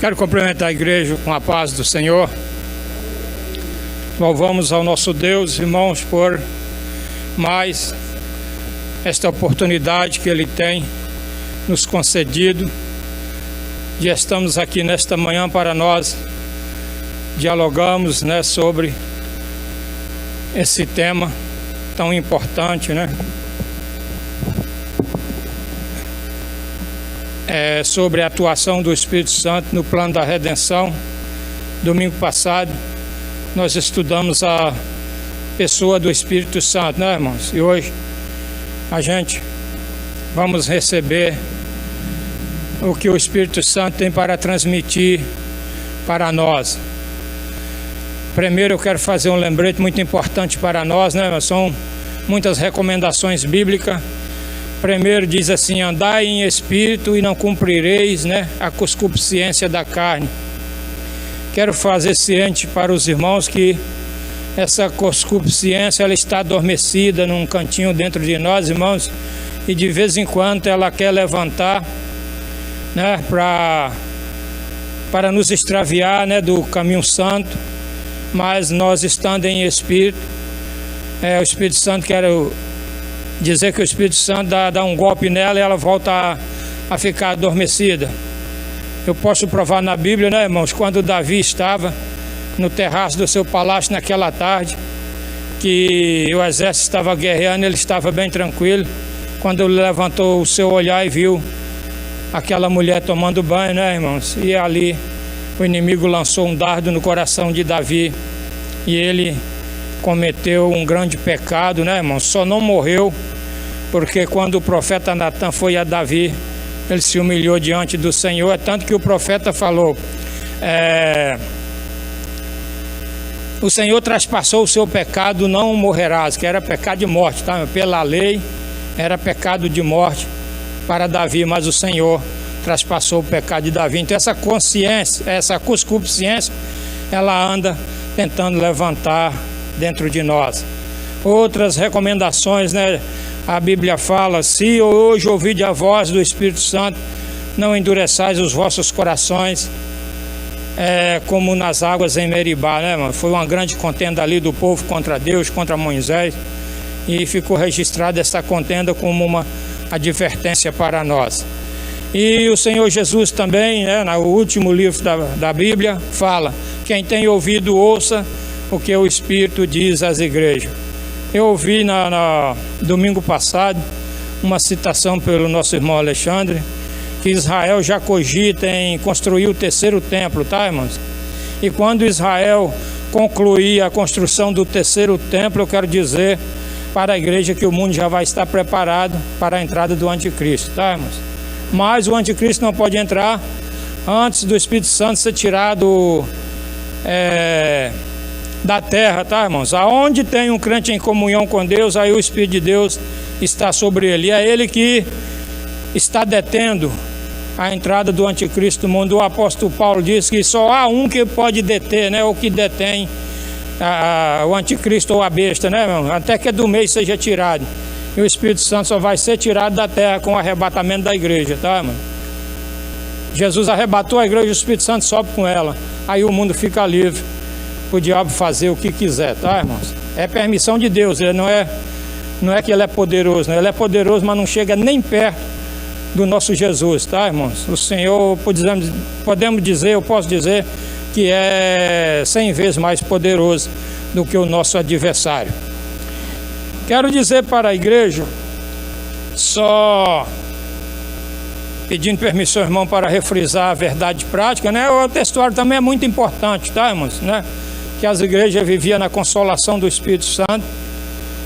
Quero cumprimentar a igreja com a paz do Senhor. Louvamos ao nosso Deus, irmãos, por mais esta oportunidade que Ele tem nos concedido. Já estamos aqui nesta manhã para nós dialogamos, sobre esse tema tão importante, sobre a atuação do Espírito Santo no plano da redenção. Domingo passado nós estudamos a pessoa do Espírito Santo, irmãos? E hoje a gente vamos receber o que o Espírito Santo tem para transmitir para nós. Primeiro eu quero fazer um lembrete muito importante para nós, São muitas recomendações bíblicas. Primeiro diz assim: andai em espírito e não cumprireis, a concupiscência da carne. Quero fazer ciente para os irmãos que essa concupiscência ela está adormecida num cantinho dentro de nós, irmãos, e de vez em quando ela quer levantar, para nos extraviar, do caminho santo. Mas nós estando em espírito, o Espírito Santo, quero dizer que o Espírito Santo dá um golpe nela e ela volta a ficar adormecida. Eu posso provar na Bíblia, irmãos, quando Davi estava no terraço do seu palácio naquela tarde, que o exército estava guerreando, ele estava bem tranquilo. Quando ele levantou o seu olhar e viu aquela mulher tomando banho, irmãos? E ali o inimigo lançou um dardo no coração de Davi e ele cometeu um grande pecado, irmãos? Só não morreu porque quando o profeta Natan foi a Davi, ele se humilhou diante do Senhor. É tanto que o profeta falou: o Senhor traspassou o seu pecado, não morrerás, que era pecado de morte, pela lei era pecado de morte para Davi, mas o Senhor traspassou o pecado de Davi. Então essa consciência, essa concupiscência, ela anda tentando levantar dentro de nós. Outras recomendações, a Bíblia fala: se hoje ouvirdes a voz do Espírito Santo, não endureçais os vossos corações, como nas águas em Meribá, Foi uma grande contenda ali do povo contra Deus, contra Moisés, e ficou registrada essa contenda como uma advertência para nós. E o Senhor Jesus também, no último livro da Bíblia, fala: quem tem ouvido, ouça o que o Espírito diz às igrejas. Eu ouvi no domingo passado uma citação pelo nosso irmão Alexandre, que Israel já cogita em construir o terceiro templo, irmãos? E quando Israel concluir a construção do terceiro templo, eu quero dizer para a igreja que o mundo já vai estar preparado para a entrada do anticristo, irmãos? Mas o anticristo não pode entrar antes do Espírito Santo ser tirado da terra, irmãos? Aonde tem um crente em comunhão com Deus, aí o Espírito de Deus está sobre ele. E é ele que está detendo a entrada do anticristo no mundo. O apóstolo Paulo diz que só há um que pode deter, o que detém o anticristo ou a besta, irmão? Até que do meio seja tirado. E o Espírito Santo só vai ser tirado da terra com o arrebatamento da igreja, irmão? Jesus arrebatou a igreja e o Espírito Santo sobe com ela. Aí o mundo fica livre o diabo fazer o que quiser, irmãos? É permissão de Deus. Ele não é que ele é poderoso, ele é poderoso, mas não chega nem perto do nosso Jesus, irmãos? O Senhor, podemos dizer, eu posso dizer que é 100 vezes mais poderoso do que o nosso adversário. Quero dizer para a igreja, só pedindo permissão, irmão, para refrisar a verdade prática, O textuário também é muito importante, irmãos? Que as igrejas viviam na consolação do Espírito Santo,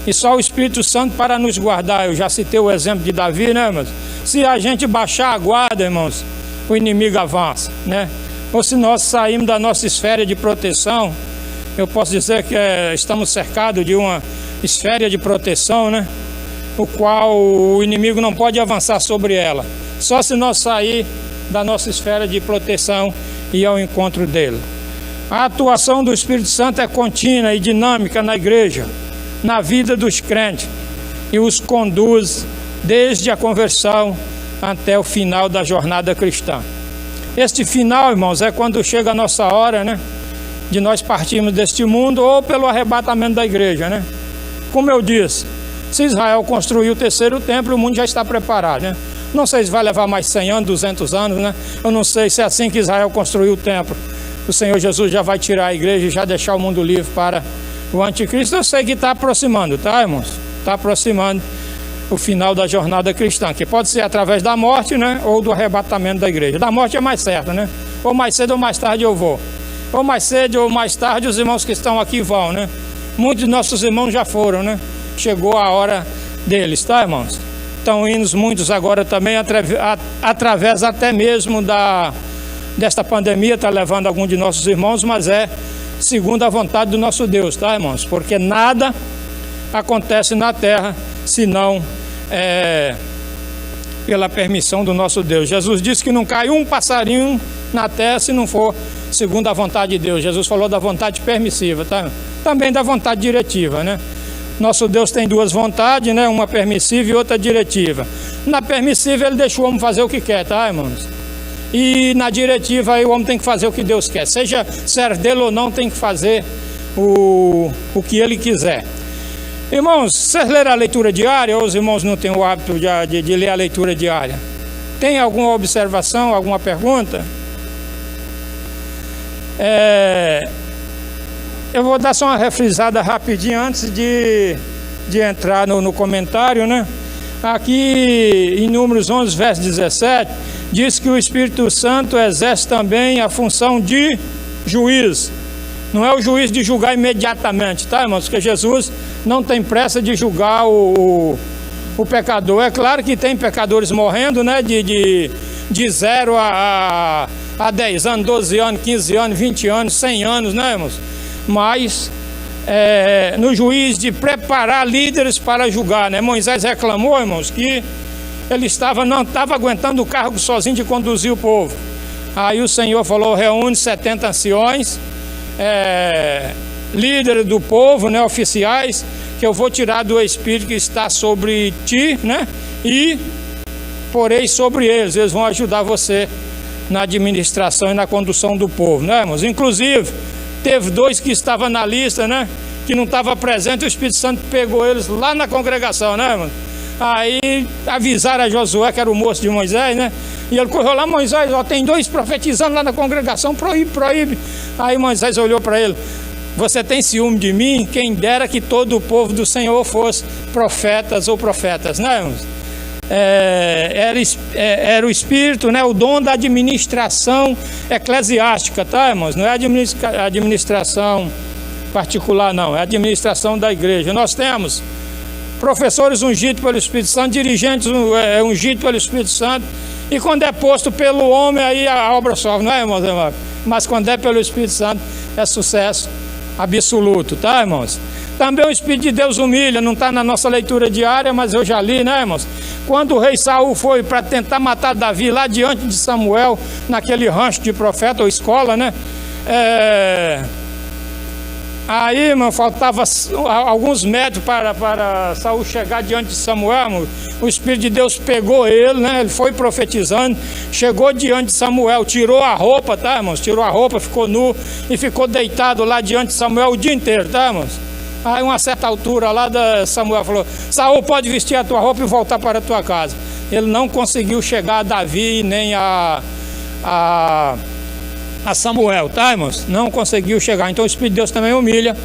e só o Espírito Santo para nos guardar. Eu já citei o exemplo de Davi, irmãos? Se a gente baixar a guarda, irmãos, o inimigo avança, Ou se nós sairmos da nossa esfera de proteção, eu posso dizer que estamos cercados de uma esfera de proteção, o qual o inimigo não pode avançar sobre ela. Só se nós sair da nossa esfera de proteção e ir ao encontro dele. A atuação do Espírito Santo é contínua e dinâmica na igreja, na vida dos crentes, e os conduz desde a conversão até o final da jornada cristã. Este final, irmãos, é quando chega a nossa hora, né, de nós partirmos deste mundo, ou pelo arrebatamento da igreja, né? Como eu disse, se Israel construir o terceiro templo, o mundo já está preparado, né? Não sei se vai levar mais 100 anos, 200 anos, né? Eu não sei se é assim que Israel construiu o templo. O Senhor Jesus já vai tirar a igreja e já deixar o mundo livre para o anticristo. Eu sei que está aproximando, tá, irmãos? Está aproximando o final da jornada cristã, que pode ser através da morte, né? Ou do arrebatamento da igreja. Da morte é mais certo, né? Ou mais cedo ou mais tarde eu vou. Ou mais cedo ou mais tarde os irmãos que estão aqui vão, né? Muitos de nossos irmãos já foram, né? Chegou a hora deles, tá, irmãos? Estão indo muitos agora também, através até mesmo desta pandemia, está levando algum de nossos irmãos, mas é segundo a vontade do nosso Deus, tá, irmãos? Porque nada acontece na terra senão pela permissão do nosso Deus. Jesus disse que não cai um passarinho na terra se não for segundo a vontade de Deus. Jesus falou da vontade permissiva, tá? Também da vontade diretiva, né? Nosso Deus tem duas vontades, né? Uma permissiva e outra diretiva. Na permissiva ele deixa o homem fazer o que quer, tá, irmãos? E na diretiva aí o homem tem que fazer o que Deus quer. Seja servo dele ou não, tem que fazer o que ele quiser. Irmãos, vocês leram a leitura diária ou os irmãos não têm o hábito de ler a leitura diária? Tem alguma observação, alguma pergunta? Eu vou dar só uma refrisada rapidinho antes de entrar no comentário, né? Aqui em Números 11, verso 17, diz que o Espírito Santo exerce também a função de juiz. Não é o juiz de julgar imediatamente, tá, irmãos? Porque Jesus não tem pressa de julgar o pecador. É claro que tem pecadores morrendo, né? De 0 a 10 anos, 12 anos, 15 anos, 20 anos, 100 anos, né, irmãos? Mas no juiz de preparar líderes para julgar, né? Moisés reclamou, irmãos, que ele não estava aguentando o cargo sozinho de conduzir o povo. Aí o Senhor falou: reúne 70 anciões, líderes do povo, né, oficiais, que eu vou tirar do Espírito que está sobre ti, né, e porei sobre eles vão ajudar você na administração e na condução do povo, né, irmãos? Inclusive, teve 2 que estavam na lista, né, que não estavam presentes, o Espírito Santo pegou eles lá na congregação, né, irmãos? Aí avisaram a Josué, que era o moço de Moisés, né? E ele correu lá: Moisés, ó, tem 2 profetizando lá na congregação, proíbe. Aí Moisés olhou para ele: você tem ciúme de mim? Quem dera que todo o povo do Senhor fosse profetas ou profetas, né, irmãos? Era o Espírito, né, o dom da administração eclesiástica, tá, irmãos? Não é administração particular, não, é a administração da igreja. Nós temos professores ungidos pelo Espírito Santo, dirigentes ungidos pelo Espírito Santo, e quando é posto pelo homem, aí a obra sofre, não é, irmãos? Mas quando é pelo Espírito Santo, é sucesso absoluto, tá, irmãos? Também o Espírito de Deus humilha, não está na nossa leitura diária, mas eu já li, né, irmãos? Quando o rei Saul foi para tentar matar Davi lá diante de Samuel, naquele rancho de profeta ou escola, né? Aí, irmão, faltava alguns metros para Saul chegar diante de Samuel, irmão. O Espírito de Deus pegou ele, né? Ele foi profetizando, chegou diante de Samuel, tirou a roupa, tá, irmãos? Tirou a roupa, ficou nu e ficou deitado lá diante de Samuel o dia inteiro, tá, irmãos? Aí, uma certa altura lá, Samuel falou: Saul, pode vestir a tua roupa e voltar para a tua casa. Ele não conseguiu chegar a Davi nem a Samuel, tá, irmãos? Não conseguiu chegar. Então o Espírito de Deus também humilha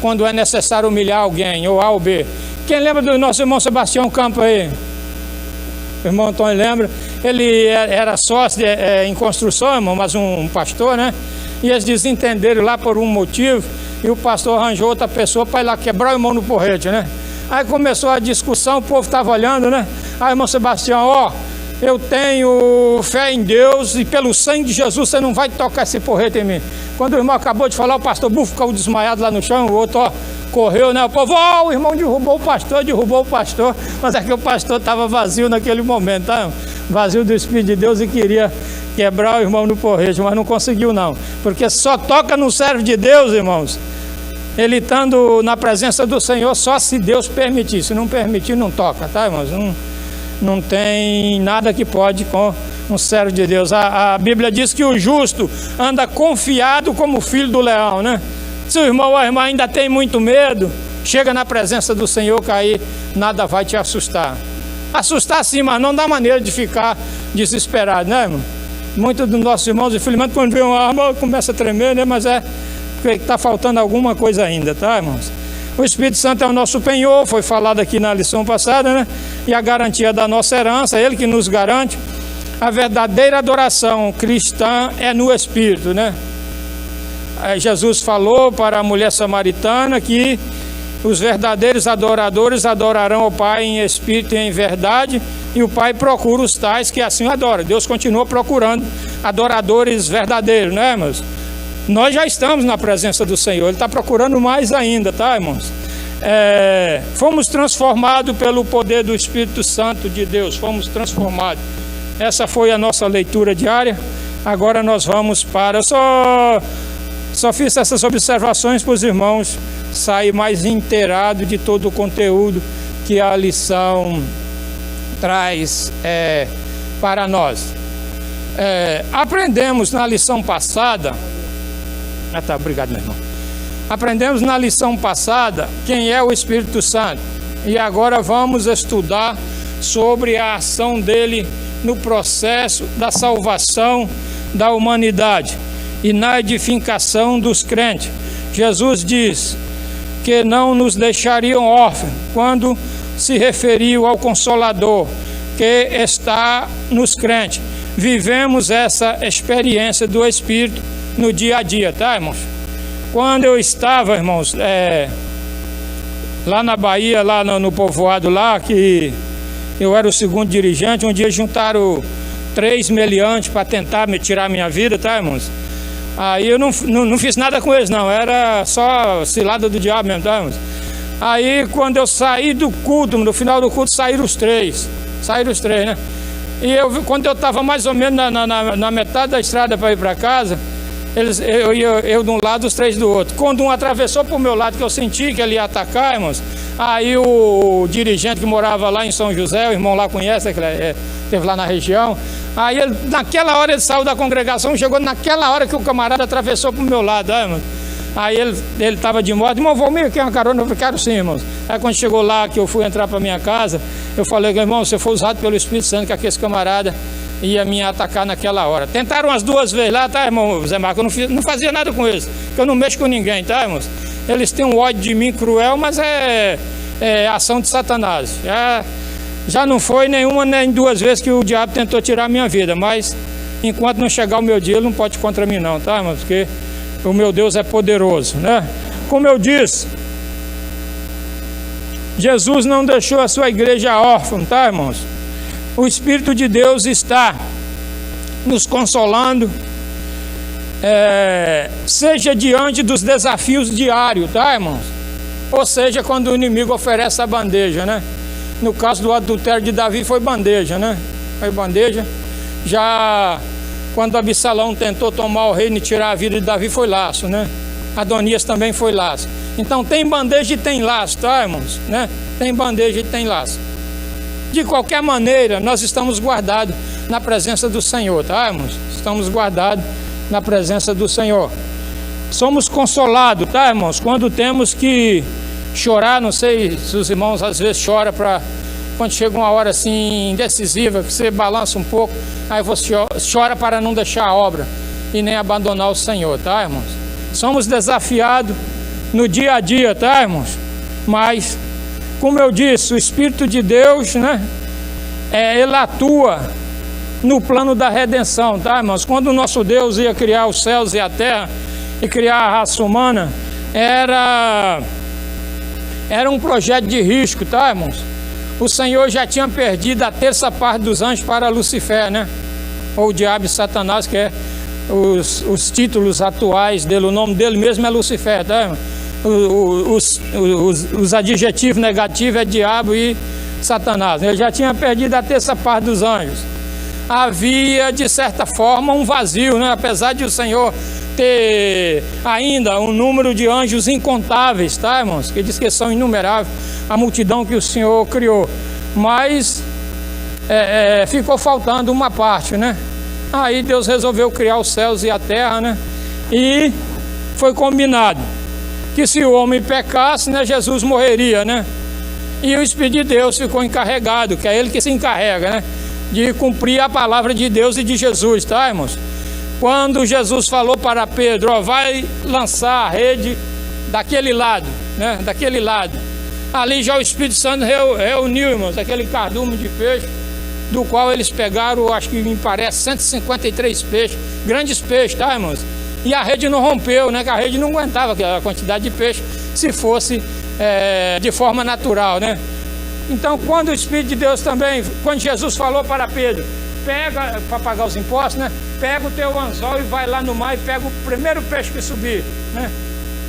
quando é necessário humilhar alguém, ou A ou B. Quem lembra do nosso irmão Sebastião Campos aí? O irmão Antônio lembra? Ele era sócio em construção, irmão, mas um pastor, né? E eles desentenderam lá por um motivo, e o pastor arranjou outra pessoa para ir lá quebrar o irmão no porrete, né? Aí começou a discussão, o povo estava olhando, né? Aí, irmão Sebastião, ó, eu tenho fé em Deus e pelo sangue de Jesus você não vai tocar esse porrete em mim. Quando o irmão acabou de falar, o pastor Bufo ficou desmaiado lá no chão, o outro, ó, correu, né? O povo, ó, o irmão derrubou o pastor, mas é que o pastor estava vazio naquele momento, tá? Vazio do Espírito de Deus e queria quebrar o irmão no porrete, mas não conseguiu não, porque só toca no servo de Deus, irmãos, ele estando na presença do Senhor, só se Deus permitir. Se não permitir, não toca, tá, irmãos? Não tem nada que pode um servo de Deus. A Bíblia diz que o justo anda confiado como filho do leão, né? Se o irmão ou a irmã ainda tem muito medo, chega na presença do Senhor, que aí nada vai te assustar. Assustar sim, mas não dá maneira de ficar desesperado, né, irmão? Muitos dos nossos irmãos, infelizmente, quando vê uma arma, começa a tremer, né? Mas é porque está faltando alguma coisa ainda, tá, irmãos? O Espírito Santo é o nosso penhor, foi falado aqui na lição passada, né? E a garantia da nossa herança, Ele que nos garante. A verdadeira adoração cristã é no Espírito, né? Jesus falou para a mulher samaritana que os verdadeiros adoradores adorarão ao Pai em espírito e em verdade, e o Pai procura os tais que assim adoram. Deus continua procurando adoradores verdadeiros, né, irmãos? Nós já estamos na presença do Senhor, Ele está procurando mais ainda, tá, irmãos? Fomos transformados pelo poder do Espírito Santo de Deus, fomos transformados. Essa foi a nossa leitura diária. Agora nós vamos para... Só fiz essas observações para os irmãos sair mais inteirados de todo o conteúdo que a lição traz para nós. Aprendemos na lição passada... obrigado, meu irmão. Aprendemos na lição passada quem é o Espírito Santo. E agora vamos estudar sobre a ação dele no processo da salvação da humanidade e na edificação dos crentes. Jesus diz que não nos deixariam órfãos quando se referiu ao Consolador que está nos crentes. Vivemos essa experiência do Espírito no dia a dia, tá, irmãos? Quando eu estava, irmãos, lá na Bahia, lá no povoado lá, que eu era o segundo dirigente, um dia juntaram 3 meliantes para tentar me tirar minha vida, tá, irmãos? Aí eu não fiz nada com eles, não, era só cilada do diabo mesmo, tá, irmãos? Aí quando eu saí do culto, no final do culto saíram os três, né? E quando eu estava mais ou menos na metade da estrada para ir para casa, eu de um lado, os 3 do outro. Quando um atravessou para o meu lado, que eu senti que ele ia atacar, irmãos, aí o dirigente que morava lá em São José, o irmão lá conhece, que esteve lá na região, aí naquela hora ele saiu da congregação, chegou naquela hora que o camarada atravessou para o meu lado, irmãos. Aí ele estava de moto, irmão, Valmir, quer uma carona? Eu falei, quero sim, irmãos. Aí quando chegou lá, que eu fui entrar para minha casa, eu falei, irmão, você foi usado pelo Espírito Santo, que aquele camarada ia me atacar naquela hora. Tentaram umas 2 vezes lá, tá, irmão Zé Marco? Eu não fazia nada com eles, porque eu não mexo com ninguém, tá, irmãos? Eles têm um ódio de mim cruel, mas é ação de Satanás. Já não foi nenhuma nem 2 vezes que o diabo tentou tirar a minha vida, mas enquanto não chegar o meu dia, ele não pode contra mim não, tá, irmãos? Porque o meu Deus é poderoso, né? Como eu disse, Jesus não deixou a sua igreja órfã, tá, irmãos? O Espírito de Deus está nos consolando, seja diante dos desafios diários, tá, irmãos? Ou seja, quando o inimigo oferece a bandeja, né? No caso do adultério de Davi foi bandeja, né? Foi bandeja. Já quando Absalão tentou tomar o reino e tirar a vida de Davi foi laço, né? Adonias também foi laço. Então tem bandeja e tem laço, tá, irmãos? Né? Tem bandeja e tem laço. De qualquer maneira, nós estamos guardados na presença do Senhor, tá, irmãos? Estamos guardados na presença do Senhor. Somos consolados, tá, irmãos? Quando temos que chorar, não sei se os irmãos às vezes choram quando chega uma hora assim indecisiva, que você balança um pouco, aí você chora para não deixar a obra e nem abandonar o Senhor, tá, irmãos? Somos desafiados no dia a dia, tá, irmãos? Mas, como eu disse, o Espírito de Deus, né, ele atua no plano da redenção, tá, irmãos? Quando o nosso Deus ia criar os céus e a terra e criar a raça humana, era um projeto de risco, tá, irmãos? O Senhor já tinha perdido a 1/3 parte dos anjos para Lucifer, né? Ou o diabo e Satanás, que é os títulos atuais dele, o nome dele mesmo é Lucifer, tá, irmão? Os adjetivos negativos é diabo e Satanás. Ele já tinha perdido a 1/3 parte dos anjos. Havia, de certa forma, um vazio, né? Apesar de o Senhor ter ainda um número de anjos incontáveis, tá, irmãos? Que diz que são inumeráveis, a multidão que o Senhor criou. Mas ficou faltando uma parte, né? Aí Deus resolveu criar os céus e a terra, né? E foi combinado que se o homem pecasse, né, Jesus morreria, né? E o Espírito de Deus ficou encarregado, que é ele que se encarrega, né, de cumprir a palavra de Deus e de Jesus, tá, irmãos? Quando Jesus falou para Pedro, ó, vai lançar a rede daquele lado, né, daquele lado. Ali já o Espírito Santo reuniu, irmãos, aquele cardume de peixe, do qual eles pegaram, acho que me parece, 153 peixes, grandes peixes, tá, irmãos? E a rede não rompeu, né, que a rede não aguentava aquela quantidade de peixe, se fosse de forma natural, né? Então, quando o Espírito de Deus também, quando Jesus falou para Pedro, pega, para pagar os impostos, né? Pega o teu anzol e vai lá no mar e pega o primeiro peixe que subir, né?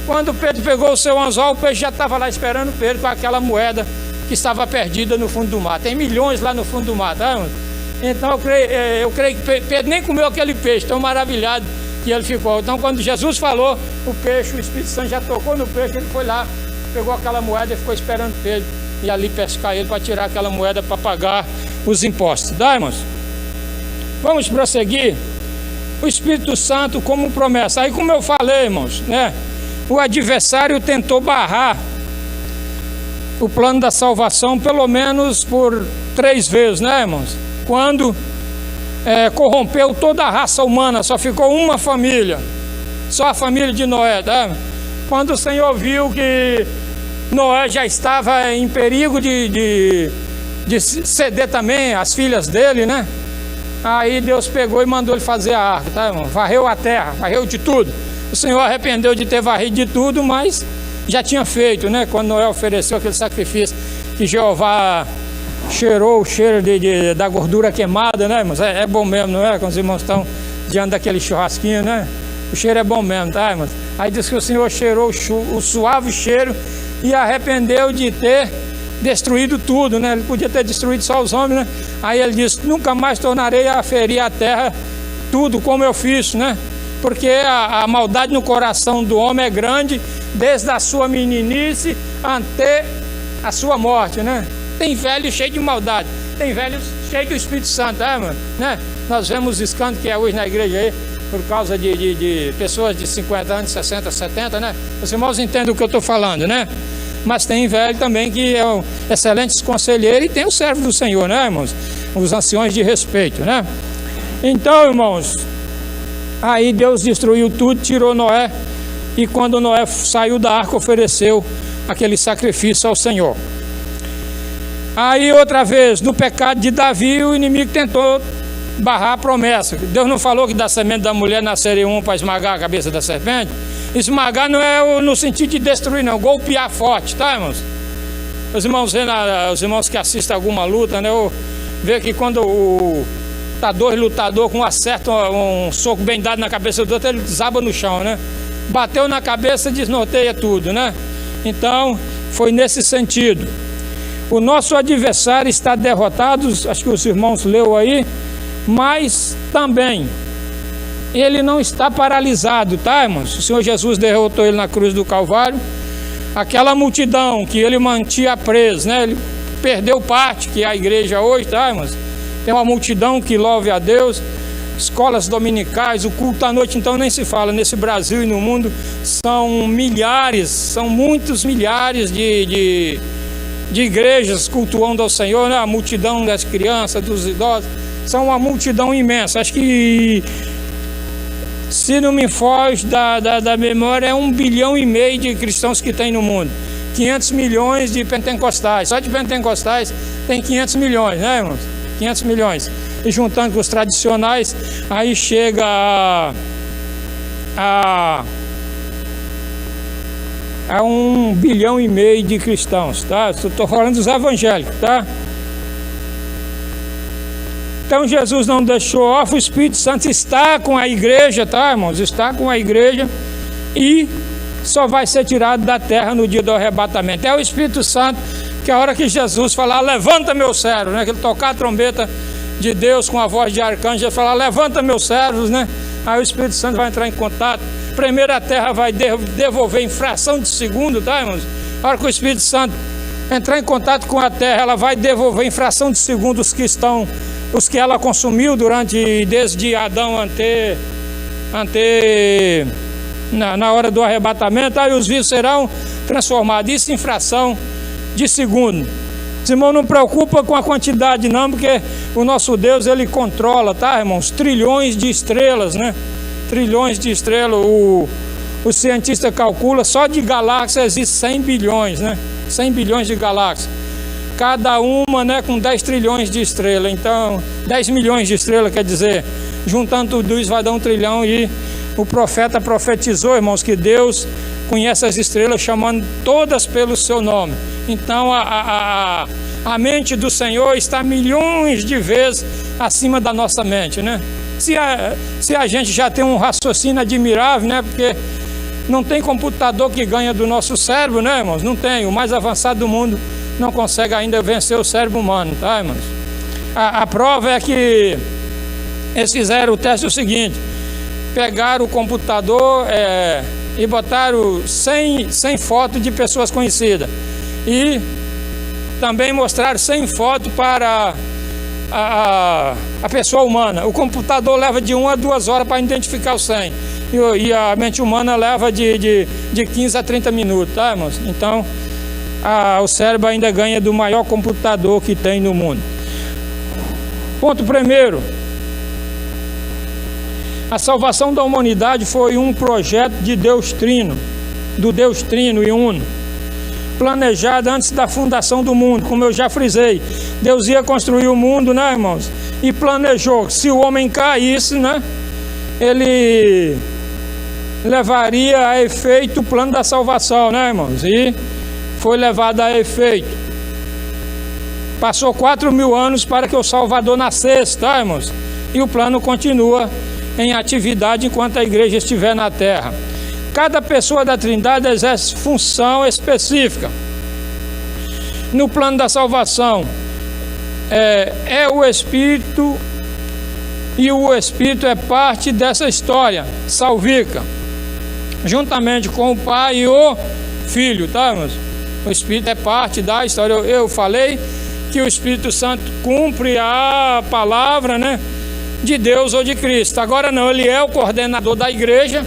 Quando Pedro pegou o seu anzol, o peixe já estava lá esperando Pedro com aquela moeda que estava perdida no fundo do mar. Tem milhões lá no fundo do mar, tá, irmão? Então eu creio que Pedro nem comeu aquele peixe, tão maravilhado que ele ficou. Então, quando Jesus falou, o peixe, o Espírito Santo já tocou no peixe, ele foi lá, pegou aquela moeda e ficou esperando Pedro e ali pescar ele para tirar aquela moeda para pagar os impostos. Tá, irmãos? Vamos prosseguir. O Espírito Santo como promessa. Aí, como eu falei, irmãos, né, o adversário tentou barrar o plano da salvação pelo menos por 3 vezes, né, irmãos? Quando corrompeu toda a raça humana, só ficou uma família, só a família de Noé, tá? Quando o Senhor viu que Noé já estava em perigo de ceder também as filhas dele, né? Aí Deus pegou e mandou ele fazer a arca, tá, irmão? Varreu a terra, varreu de tudo. O Senhor arrependeu de ter varrido de tudo, mas já tinha feito, né? Quando Noé ofereceu aquele sacrifício que Jeová cheirou o cheiro da gordura queimada, né, irmãos? É bom mesmo, não é? Quando os irmãos estão diante daquele churrasquinho, né? O cheiro é bom mesmo, tá, irmãos? Aí diz que o Senhor cheirou o suave cheiro e arrependeu de ter destruído tudo, né? Ele podia ter destruído só os homens, né? Aí ele disse, nunca mais tornarei a ferir a terra tudo como eu fiz, né? Porque a maldade no coração do homem é grande, desde a sua meninice até a sua morte, né? Tem velho cheio de maldade, tem velho cheio do Espírito Santo, mano, né? Nós vemos o escândalo que é hoje na igreja aí, por causa de pessoas de 50 anos, 60, 70, né? Os irmãos entendem o que eu estou falando, né? Mas tem velho também que é um excelente conselheiro e tem o servo do Senhor, né, irmãos? Os anciões de respeito, né? Então, irmãos, aí Deus destruiu tudo, tirou Noé, e quando Noé saiu da arca, ofereceu aquele sacrifício ao Senhor. Aí outra vez, no pecado de Davi, o inimigo tentou barrar a promessa. Deus não falou que da semente da mulher nasceria um para esmagar a cabeça da serpente? Esmagar não é no sentido de destruir, não, golpear forte, tá, irmãos? Os irmãos que assistem alguma luta, né, vê que quando tá 2 lutadores com um soco bem dado na cabeça do outro, ele desaba no chão, né? Bateu na cabeça, desnorteia tudo, né? Então, foi nesse sentido. O nosso adversário está derrotado, acho que os irmãos leu aí, mas também ele não está paralisado, tá, irmãos? O Senhor Jesus derrotou ele na cruz do Calvário. Aquela multidão que ele mantinha preso, né? Ele perdeu parte, que é a igreja hoje, tá, irmãos? Tem uma multidão que louve a Deus, escolas dominicais, o culto à noite, então nem se fala. Nesse Brasil e no mundo são milhares, são muitos milhares de igrejas cultuando ao Senhor, né? A multidão das crianças, dos idosos, são uma multidão imensa. Acho que, se não me foge da memória, é 1,5 bilhão de cristãos que tem no mundo. 500 milhões de pentecostais. Só de pentecostais tem 500 milhões, né, irmãos? 500 milhões. E juntando com os tradicionais, aí chega a 1,5 bilhão de cristãos, tá? Estou falando dos evangélicos, tá? Então Jesus não deixou órfão, o Espírito Santo está com a igreja, tá, irmãos? Está com a igreja e só vai ser tirado da terra no dia do arrebatamento. É o Espírito Santo que a hora que Jesus falar, levanta meus servos, né? Que ele tocar a trombeta de Deus com a voz de arcanjo, ele falar, levanta meus servos, né? Aí o Espírito Santo vai entrar em contato. Primeiro a terra vai devolver em fração de segundo, tá, irmãos? A hora que o Espírito Santo entrar em contato com a terra, ela vai devolver em fração de segundo os que ela consumiu desde Adão na hora do arrebatamento. Aí os vivos serão transformados, isso em fração de segundo. Irmão, não preocupa com a quantidade não, porque o nosso Deus, ele controla, tá, irmãos? Trilhões de estrelas, né? Trilhões de estrelas. O cientista calcula, só de galáxias existem 100 bilhões, né? 100 bilhões de galáxias. Cada uma, né, com 10 trilhões de estrelas. Então, 10 milhões de estrelas, quer dizer, juntando tudo isso vai dar 1 trilhão. E o profeta profetizou, irmãos, que Deus conhece as estrelas, chamando todas pelo seu nome. Então, a mente do Senhor está milhões de vezes acima da nossa mente, né? Se a gente já tem um raciocínio admirável, né? Porque não tem computador que ganha do nosso cérebro, né, irmãos? Não tem. O mais avançado do mundo não consegue ainda vencer o cérebro humano, tá, irmãos? A prova é que eles fizeram o teste seguinte: pegaram o computador e botaram 100 fotos de pessoas conhecidas. E também mostraram 100 fotos para a pessoa humana. O computador leva de 1 a 2 horas para identificar os 100. E a mente humana leva de 15 a 30 minutos, tá, irmãos? Então, o cérebro ainda ganha do maior computador que tem no mundo. Ponto primeiro: a salvação da humanidade foi um projeto de Deus Trino, do Deus Trino e Uno, planejado antes da fundação do mundo. Como eu já frisei, Deus ia construir o mundo, né, irmãos? E planejou, se o homem caísse, né, ele levaria a efeito o plano da salvação, né, irmãos? E foi levado a efeito. Passou 4.000 anos para que o Salvador nascesse, tá, irmãos? E o plano continua em atividade enquanto a igreja estiver na terra. Cada pessoa da Trindade exerce função específica. No plano da salvação, é o Espírito, e o Espírito é parte dessa história salvífica, juntamente com o Pai e o Filho, tá, irmãos? O Espírito é parte da história. Eu falei que o Espírito Santo cumpre a palavra, né, de Deus ou de Cristo. Agora não, ele é o coordenador da igreja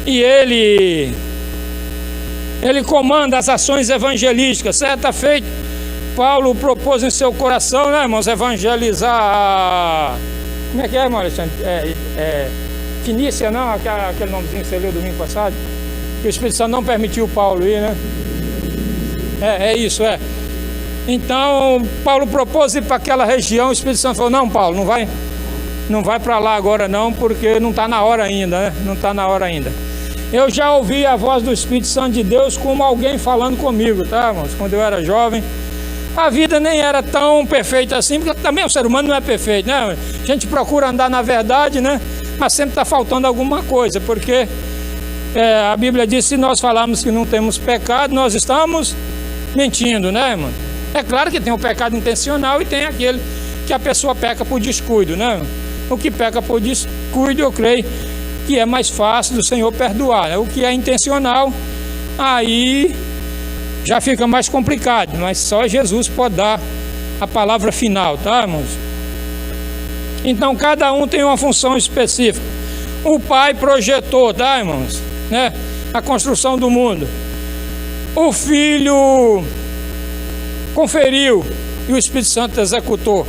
e ele comanda as ações evangelísticas. Certa feita, Paulo propôs em seu coração, né, irmãos, evangelizar como é que é, irmão Alexandre? Finícia, não? Aquele nomezinho que você leu domingo passado, que o Espírito Santo não permitiu Paulo ir, né? Isso. Então, Paulo propôs ir para aquela região. O Espírito Santo falou: não, Paulo, não vai para lá agora não, porque não está na hora ainda, né? Não está na hora ainda. Eu já ouvi a voz do Espírito Santo de Deus como alguém falando comigo, tá, irmãos? Quando eu era jovem, a vida nem era tão perfeita assim, porque também o ser humano não é perfeito, né? A gente procura andar na verdade, né? Mas sempre está faltando alguma coisa, porque a Bíblia diz: se nós falarmos que não temos pecado, nós estamos mentindo, né, irmão? É claro que tem o pecado intencional e tem aquele que a pessoa peca por descuido, né? O que peca por descuido, eu creio que é mais fácil do Senhor perdoar, né? O que é intencional, aí já fica mais complicado, mas só Jesus pode dar a palavra final, tá, irmãos? Então cada um tem uma função específica. O Pai projetou, tá, irmãos, né, a construção do mundo. O Filho conferiu e o Espírito Santo executou.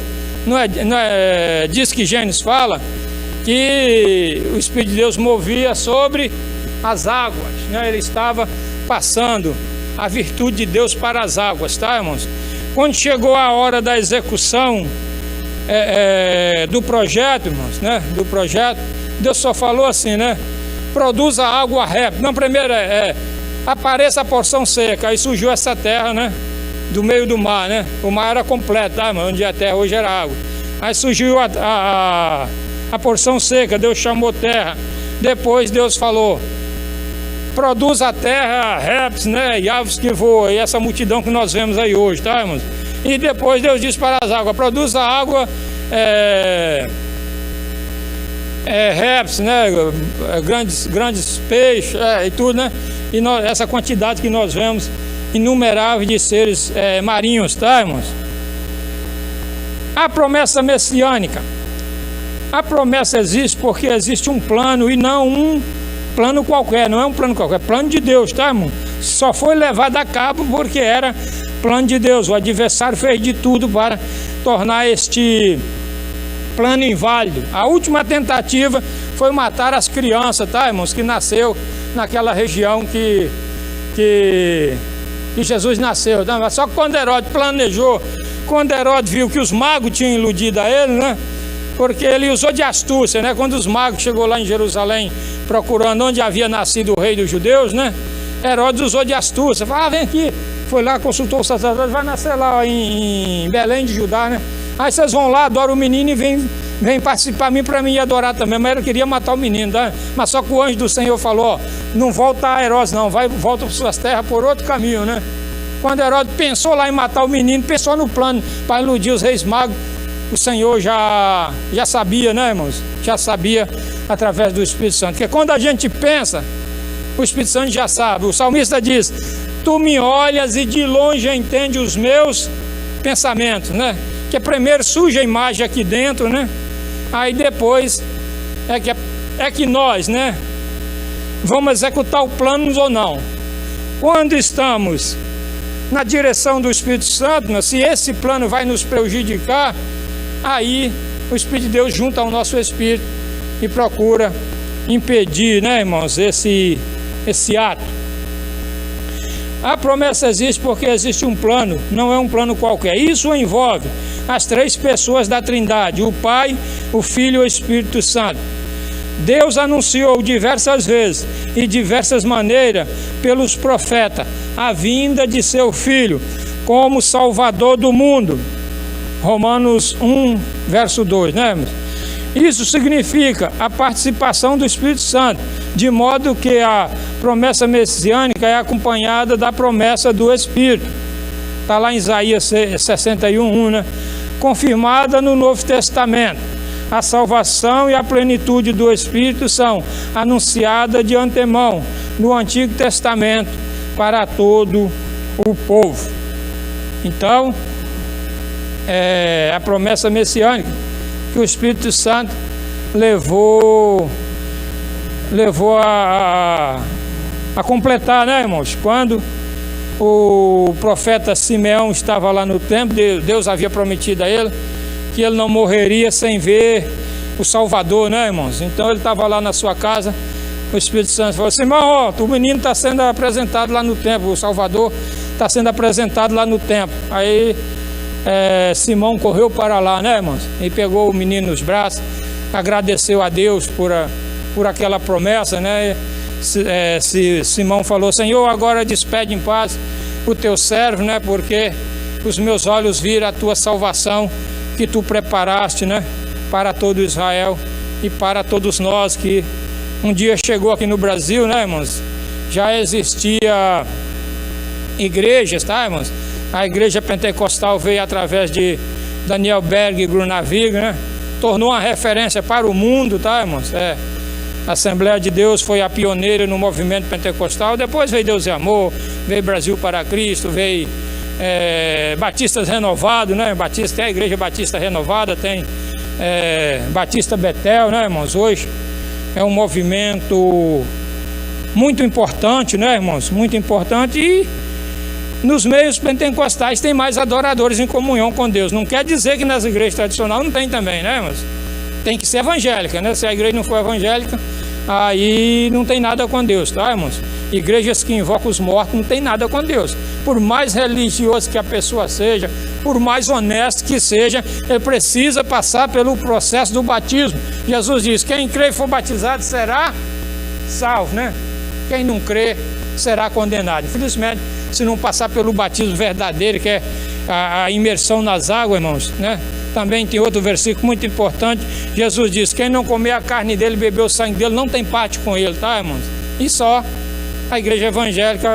Diz que Gênesis fala que o Espírito de Deus movia sobre as águas, né? Ele estava passando a virtude de Deus para as águas, tá, irmãos? Quando chegou a hora da execução do projeto, irmãos, né? Do projeto, Deus só falou assim, né? Produza água répida. Não, primeiro apareça a porção seca. Aí surgiu essa terra, né? Do meio do mar, né? O mar era completo, tá, irmão? Onde a terra hoje era água. Aí surgiu a porção seca. Deus chamou terra. Depois Deus falou: produz a terra répteis, né, e aves que voam, e essa multidão que nós vemos aí hoje, tá, irmãos? E depois Deus disse para as águas: produz a água répteis, né, grandes peixes e tudo, né? E essa quantidade que nós vemos inumeráveis de seres marinhos, tá, irmãos? A promessa messiânica. A promessa existe porque existe um plano e não um plano qualquer, não é um plano qualquer, é plano de Deus, tá, irmão? Só foi levado a cabo porque era plano de Deus. O adversário fez de tudo para tornar este plano inválido. A última tentativa foi matar as crianças, tá, irmãos, que nasceu naquela região que Jesus nasceu, tá? Mas só que quando Herodes planejou, quando Herodes viu que os magos tinham iludido a ele, né? Porque ele usou de astúcia, né? Quando os magos chegou lá em Jerusalém procurando onde havia nascido o rei dos judeus, né? Herodes usou de astúcia, falou, vem aqui. Foi lá, consultou o sacerdote, vai nascer lá em Belém de Judá, né? Aí vocês vão lá, adoram o menino e vem participar para mim adorar também. Mas ele queria matar o menino, tá? Mas só que o anjo do Senhor falou, ó, não volta a Herodes não, volta para suas terras por outro caminho, né? Quando Herodes pensou lá em matar o menino, pensou no plano para iludir os reis magos, o Senhor já sabia, né, irmãos? Já sabia através do Espírito Santo. Porque quando a gente pensa, o Espírito Santo já sabe. O salmista diz, tu me olhas e de longe entende os meus pensamentos, né? Que primeiro surge a imagem aqui dentro, né? Aí depois é que nós, né, vamos executar o plano ou não. Quando estamos na direção do Espírito Santo, né, se esse plano vai nos prejudicar, aí o Espírito de Deus junta ao nosso espírito e procura impedir, né, irmãos, esse ato. A promessa existe porque existe um plano, não é um plano qualquer. Isso envolve as três pessoas da Trindade, o Pai, o Filho e o Espírito Santo. Deus anunciou diversas vezes e diversas maneiras pelos profetas a vinda de seu Filho como Salvador do mundo. Romanos 1, verso 2, né? Isso significa a participação do Espírito Santo, de modo que a promessa messiânica é acompanhada da promessa do Espírito. Está lá em Isaías 61, né? Confirmada no Novo Testamento. A salvação e a plenitude do Espírito são anunciadas de antemão no Antigo Testamento para todo o povo. Então, a promessa messiânica que o Espírito Santo levou a completar, né, irmãos? Quando o profeta Simeão estava lá no templo, Deus havia prometido a ele que ele não morreria sem ver o Salvador, né, irmãos? Então ele estava lá na sua casa, o Espírito Santo falou assim, irmão, ó, o menino está sendo apresentado lá no templo, o Salvador está sendo apresentado lá no templo. Aí Simão correu para lá, né, irmãos? E pegou o menino nos braços, agradeceu a Deus por aquela promessa, né? Simão falou, Senhor, agora despede em paz o teu servo, né? Porque os meus olhos viram a tua salvação que tu preparaste, né? Para todo Israel e para todos nós, que um dia chegou aqui no Brasil, né, irmãos? Já existia igrejas, tá, irmãos? A igreja pentecostal veio através de Daniel Berg e Grunewald, né? Tornou uma referência para o mundo, tá, irmãos? A Assembleia de Deus foi a pioneira no movimento pentecostal. Depois veio Deus e Amor, veio Brasil para Cristo, veio Batistas Renovados, né? Tem a Igreja Batista Renovada, tem Batista Betel, né, irmãos? Hoje é um movimento muito importante, né, irmãos? Muito importante. E nos meios pentecostais tem mais adoradores em comunhão com Deus. Não quer dizer que nas igrejas tradicionais não tem também, né, irmãos? Tem que ser evangélica, né? Se a igreja não for evangélica, aí não tem nada com Deus, tá, irmãos? Igrejas que invocam os mortos não tem nada com Deus. Por mais religioso que a pessoa seja, por mais honesto que seja, ele precisa passar pelo processo do batismo. Jesus diz, quem crê e for batizado será salvo, né? Quem não crê será condenado. Infelizmente, se não passar pelo batismo verdadeiro, que é a imersão nas águas, irmãos, né? Também tem outro versículo muito importante. Jesus diz, quem não comer a carne dele e beber o sangue dele, não tem parte com ele, tá, irmãos? E só a igreja evangélica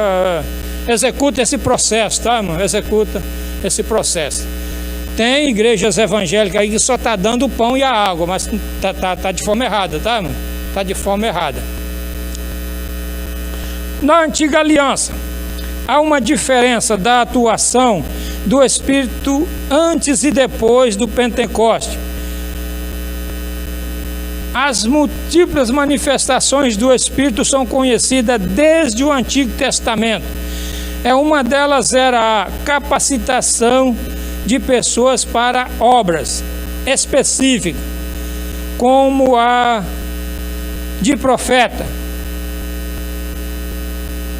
executa esse processo, tá, irmão? Executa esse processo. Tem igrejas evangélicas aí que só está dando o pão e a água, mas tá de forma errada, tá, irmão? Tá de forma errada. Na antiga aliança, há uma diferença da atuação do Espírito antes e depois do Pentecoste. As múltiplas manifestações do Espírito são conhecidas desde o Antigo Testamento. Uma delas era a capacitação de pessoas para obras específicas, como a de profeta.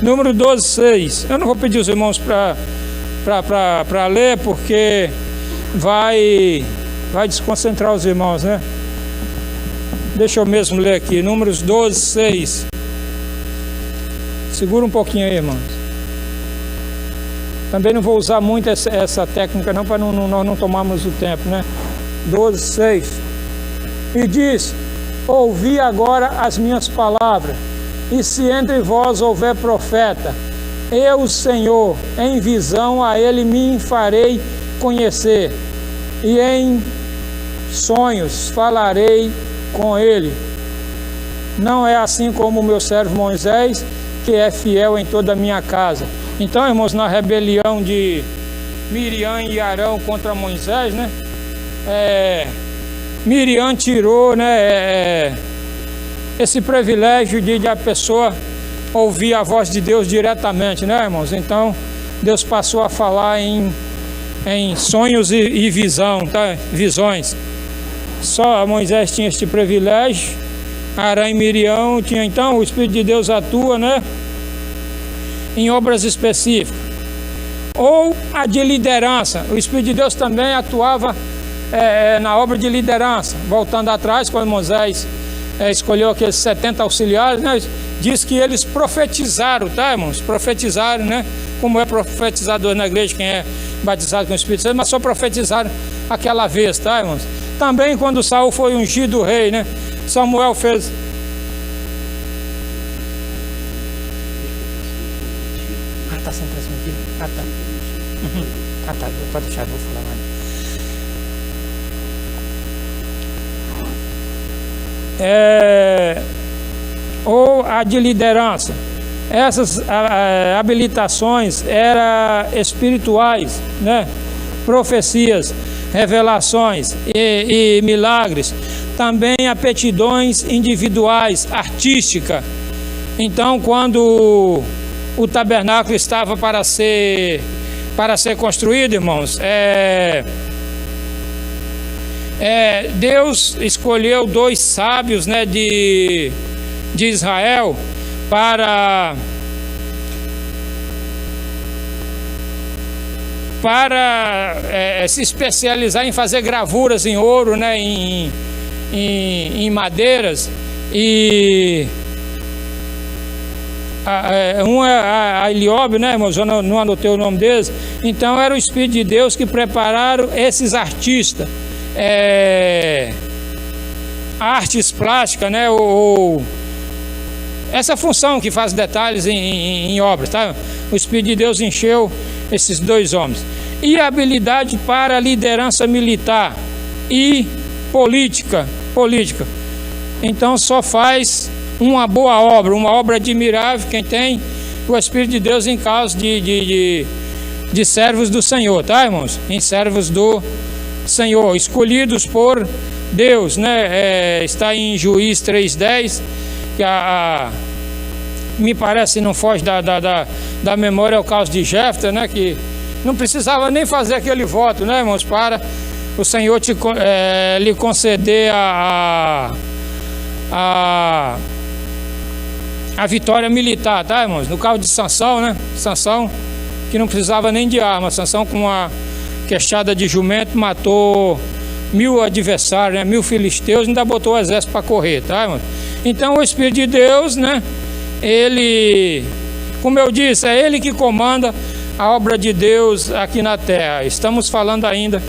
Número 12:6. Eu não vou pedir os irmãos para ler, porque vai desconcentrar os irmãos, né? Deixa eu mesmo ler aqui. Números 12:6. Segura um pouquinho aí, irmãos. Também não vou usar muito essa técnica não, para nós não tomarmos o tempo, né? 12:6. E diz: ouvi agora as minhas palavras, e se entre vós houver profeta, eu, Senhor, em visão a ele me farei conhecer, e em sonhos falarei com ele. Não é assim como o meu servo Moisés, que é fiel em toda a minha casa. Então, irmãos, na rebelião de Miriam e Arão contra Moisés, né? Miriam tirou, né, esse privilégio de a pessoa ouvir a voz de Deus diretamente, né, irmãos? Então, Deus passou a falar em sonhos e visão, tá? Visões. Só Moisés tinha este privilégio, Arão e Miriam tinham. Então, o Espírito de Deus atua, né, em obras específicas. Ou a de liderança. O Espírito de Deus também atuava na obra de liderança. Voltando atrás, quando Moisés escolheu aqueles 70 auxiliares, né, diz que eles profetizaram, tá, irmãos? Profetizaram, né? Como é profetizador na igreja, quem é batizado com o Espírito Santo, mas só profetizaram aquela vez, tá, irmãos? Também quando Saul foi ungido rei, né? Samuel fez. Tá sem transmitir? Tá. Tá, pode deixar, vou falar mais. Ou a de liderança. Essas habilitações eram espirituais, né? Profecias, revelações e milagres. Também aptidões individuais, artística. Então, quando o tabernáculo estava para ser construído, irmãos, Deus escolheu 2 sábios, né, de Israel para se especializar em fazer gravuras em ouro, né, em madeiras. E a Eliobe, né, irmãos, eu não anotei o nome deles. Então era o Espírito de Deus que prepararam esses artistas, artes plásticas, né, ou essa função que faz detalhes em obras, tá? O Espírito de Deus encheu esses 2 homens. E a habilidade para a liderança militar e política. Então só faz uma boa obra, uma obra admirável, quem tem o Espírito de Deus em causa de servos do Senhor, tá, irmãos? Em servos do Senhor, escolhidos por Deus, né? Está em Juiz 3:10, que me parece, não foge da memória, é o caso de Jefté, né? Que não precisava nem fazer aquele voto, né, irmãos, para o Senhor lhe conceder a vitória militar, tá, irmãos? No caso de Sansão, né? Sansão, que não precisava nem de arma. Sansão, com uma queixada de jumento, matou 1000 adversários, né? 1000 filisteus, e ainda botou o exército para correr, tá, irmãos? Então o Espírito de Deus, né? Ele, como eu disse, é Ele que comanda a obra de Deus aqui na terra. Estamos falando ainda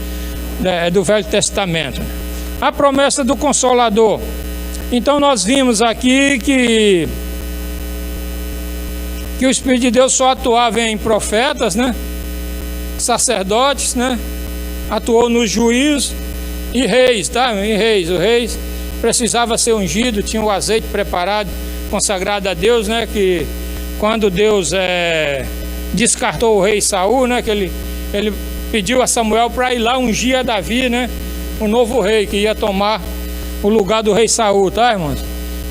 do Velho Testamento. A promessa do Consolador. Então nós vimos aqui que o Espírito de Deus só atuava em profetas, né? Sacerdotes, né? Atuou nos juízes e reis, tá? E reis. O rei precisava ser ungido, tinha o azeite preparado, consagrado a Deus, né? Que quando Deus descartou o rei Saul, né? Que ele pediu a Samuel para ir lá ungir a Davi, né? O novo rei que ia tomar o lugar do rei Saul, tá, irmãos?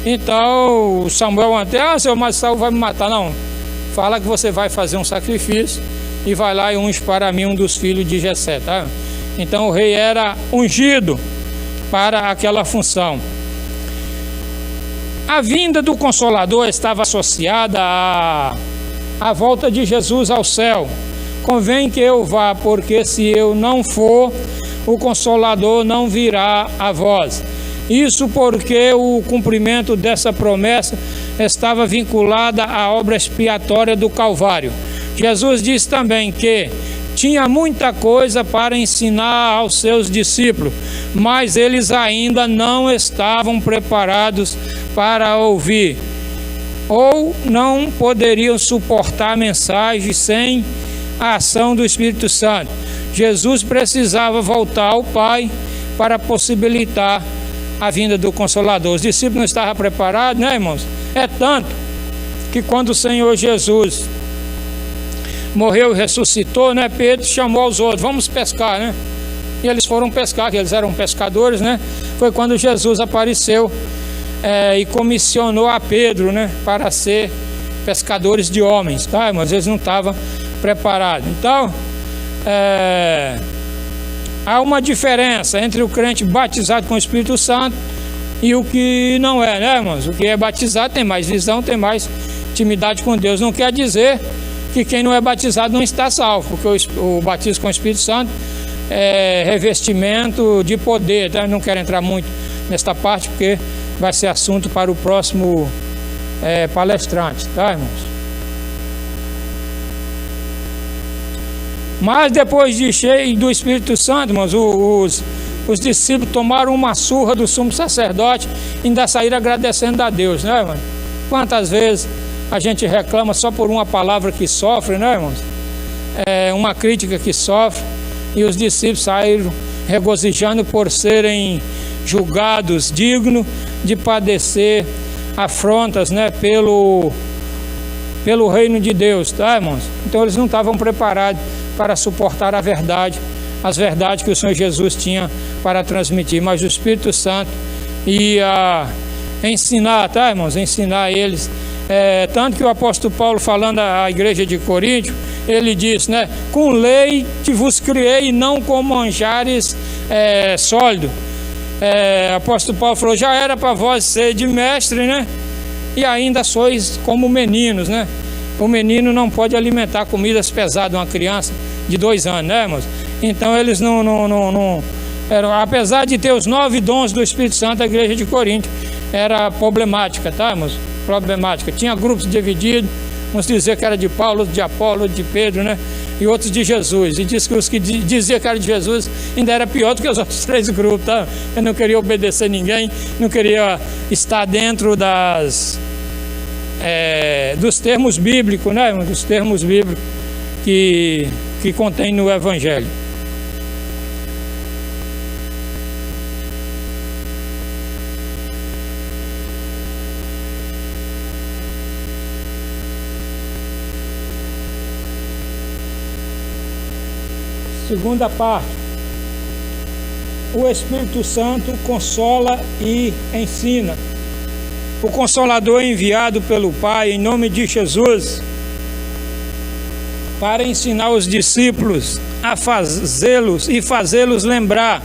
Então Samuel até, seu mas Saul vai me matar, não. Fala que você vai fazer um sacrifício e vai lá e unge para mim um dos filhos de Jessé, tá? Então o rei era ungido para aquela função. A vinda do Consolador estava associada à volta de Jesus ao céu. Convém que eu vá, porque se eu não for, o Consolador não virá a vós. Isso porque o cumprimento dessa promessa estava vinculada à obra expiatória do Calvário. Jesus disse também que tinha muita coisa para ensinar aos seus discípulos, mas eles ainda não estavam preparados para ouvir, ou não poderiam suportar a mensagem sem a ação do Espírito Santo. Jesus precisava voltar ao Pai para possibilitar a vinda do Consolador. Os discípulos não estavam preparados, né, irmãos? É tanto que quando o Senhor Jesus morreu e ressuscitou, né, Pedro chamou os outros, vamos pescar, né? E eles foram pescar, que eles eram pescadores, né? Foi quando Jesus apareceu e comissionou a Pedro, né, para ser pescadores de homens, tá, irmãos? Eles não estavam preparados. Então, há uma diferença entre o crente batizado com o Espírito Santo e o que não é, né, irmãos? O que é batizado tem mais visão, tem mais intimidade com Deus. Não quer dizer que quem não é batizado não está salvo, porque o batismo com o Espírito Santo é revestimento de poder, tá? Eu não quero entrar muito nesta parte, porque vai ser assunto para o próximo palestrante, tá, irmãos? Mas depois de cheio do Espírito Santo, irmãos, os discípulos tomaram uma surra do sumo sacerdote e ainda saíram agradecendo a Deus, né, irmãos? Quantas vezes a gente reclama só por uma palavra que sofre, né, irmãos? Uma crítica que sofre, e os discípulos saíram regozijando por serem julgados dignos de padecer afrontas, né, pelo reino de Deus, tá, irmãos? Então eles não estavam preparados para suportar a verdade, as verdades que o Senhor Jesus tinha para transmitir, mas o Espírito Santo ia ensinar, tá, irmãos? Ensinar eles. Tanto que o apóstolo Paulo, falando à igreja de Coríntio, ele diz, né, com leite vos criei e não com manjares sólido. O apóstolo Paulo falou, já era para vós ser de mestre, né, e ainda sois como meninos, né? O menino não pode alimentar comidas pesadas, uma criança de 2 anos, né, irmãos? Então eles não eram, apesar de ter os 9 dons do Espírito Santo, a igreja de Coríntio era problemática, tá, irmãos? Problemática. Tinha grupos divididos, uns diziam que era de Paulo, outros de Apolo, outros de Pedro, né? E outros de Jesus. E diz que os que diziam que era de Jesus ainda era pior do que os outros 3 grupos, tá? Eu não queria obedecer ninguém, não queria estar dentro dos termos bíblicos, né? Dos termos bíblicos que contém no Evangelho. Segunda parte, o Espírito Santo consola e ensina. O Consolador é enviado pelo Pai em nome de Jesus para ensinar os discípulos a fazê-los lembrar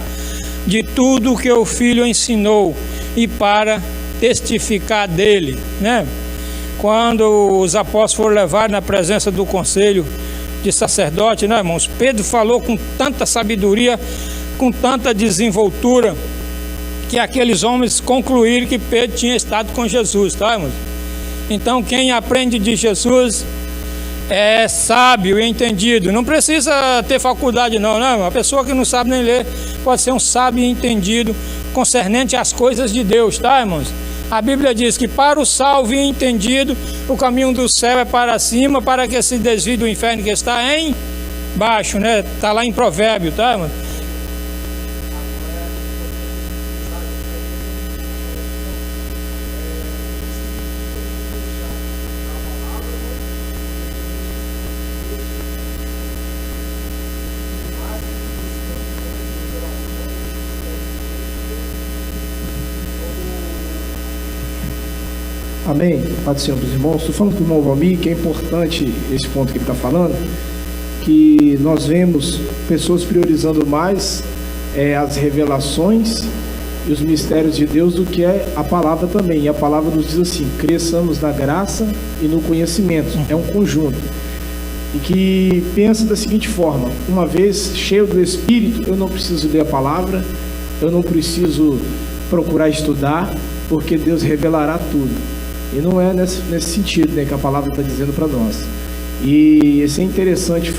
de tudo o que o Filho ensinou e para testificar dele, né? Quando os apóstolos foram levados na presença do conselho de sacerdote, né, irmãos? Pedro falou com tanta sabedoria, com tanta desenvoltura, que aqueles homens concluíram que Pedro tinha estado com Jesus, tá, irmãos? Então quem aprende de Jesus é sábio e entendido. Não precisa ter faculdade não, né, irmão? A pessoa que não sabe nem ler pode ser um sábio e entendido concernente às coisas de Deus, tá, irmãos? A Bíblia diz que para o salvo e entendido, o caminho do céu é para cima, para que se desvie do inferno que está em baixo, né? Está lá em Provérbio, tá, irmão? Amém? Paz do Senhor para os irmãos. Estou falando para o irmão Valmir que é importante esse ponto que ele está falando, que nós vemos pessoas priorizando mais as revelações e os mistérios de Deus do que a palavra também. E a palavra nos diz assim: cresçamos na graça e no conhecimento. É um conjunto. E que pensa da seguinte forma: uma vez cheio do Espírito, eu não preciso ler a palavra, eu não preciso procurar estudar, porque Deus revelará tudo. E não é nesse sentido, né, que a palavra está dizendo para nós. E isso é interessante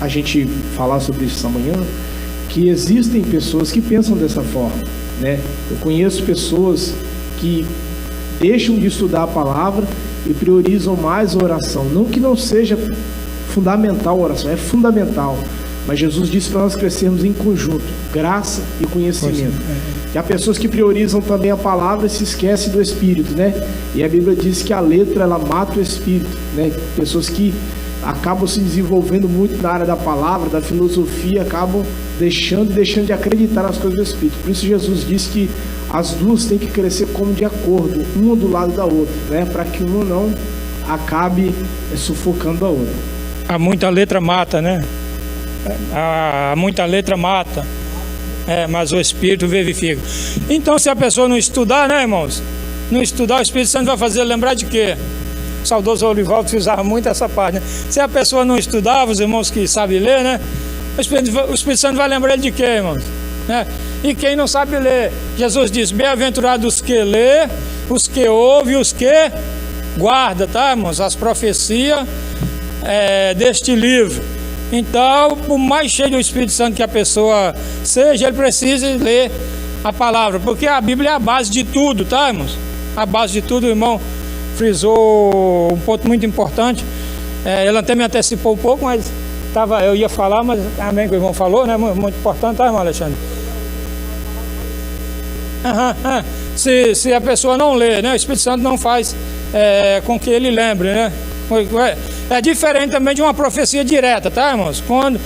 a gente falar sobre isso amanhã, que existem pessoas que pensam dessa forma, né? Eu conheço pessoas que deixam de estudar a palavra e priorizam mais a oração. Não que não seja fundamental a oração, é fundamental. Mas Jesus disse para nós crescermos em conjunto, graça e conhecimento. E há pessoas que priorizam também a palavra e se esquecem do Espírito, né? E a Bíblia diz que a letra, ela mata o Espírito, né? Pessoas que acabam se desenvolvendo muito na área da palavra, da filosofia, acabam deixando de acreditar nas coisas do Espírito. Por isso Jesus disse que as duas têm que crescer como de acordo, uma do lado da outra, né? Para que uma não acabe sufocando a outra. Há muita letra mata, né? Muita letra mata, mas o Espírito vivifica. Então, se a pessoa não estudar, né, irmãos? Não estudar, o Espírito Santo vai fazer lembrar de quê? O saudoso Olivaldo usava muito essa parte, né? Se a pessoa não estudava, os irmãos que sabem ler, né? O Espírito Santo vai lembrar ele de quê, irmãos? Né? E quem não sabe ler, Jesus diz: bem-aventurados os que lê, os que ouvem, os que guarda, tá, irmãos? As profecias deste livro. Então, por mais cheio do Espírito Santo que a pessoa seja, ele precisa ler a palavra, porque a Bíblia é a base de tudo, tá, irmãos? A base de tudo. O irmão frisou um ponto muito importante. Ele até me antecipou um pouco, mas eu ia falar, mas amém que o irmão falou, né? Muito importante, tá, irmão Alexandre? Se a pessoa não lê, né? O Espírito Santo não faz com que ele lembre, né? É diferente também de uma profecia direta, tá, irmãos? Quando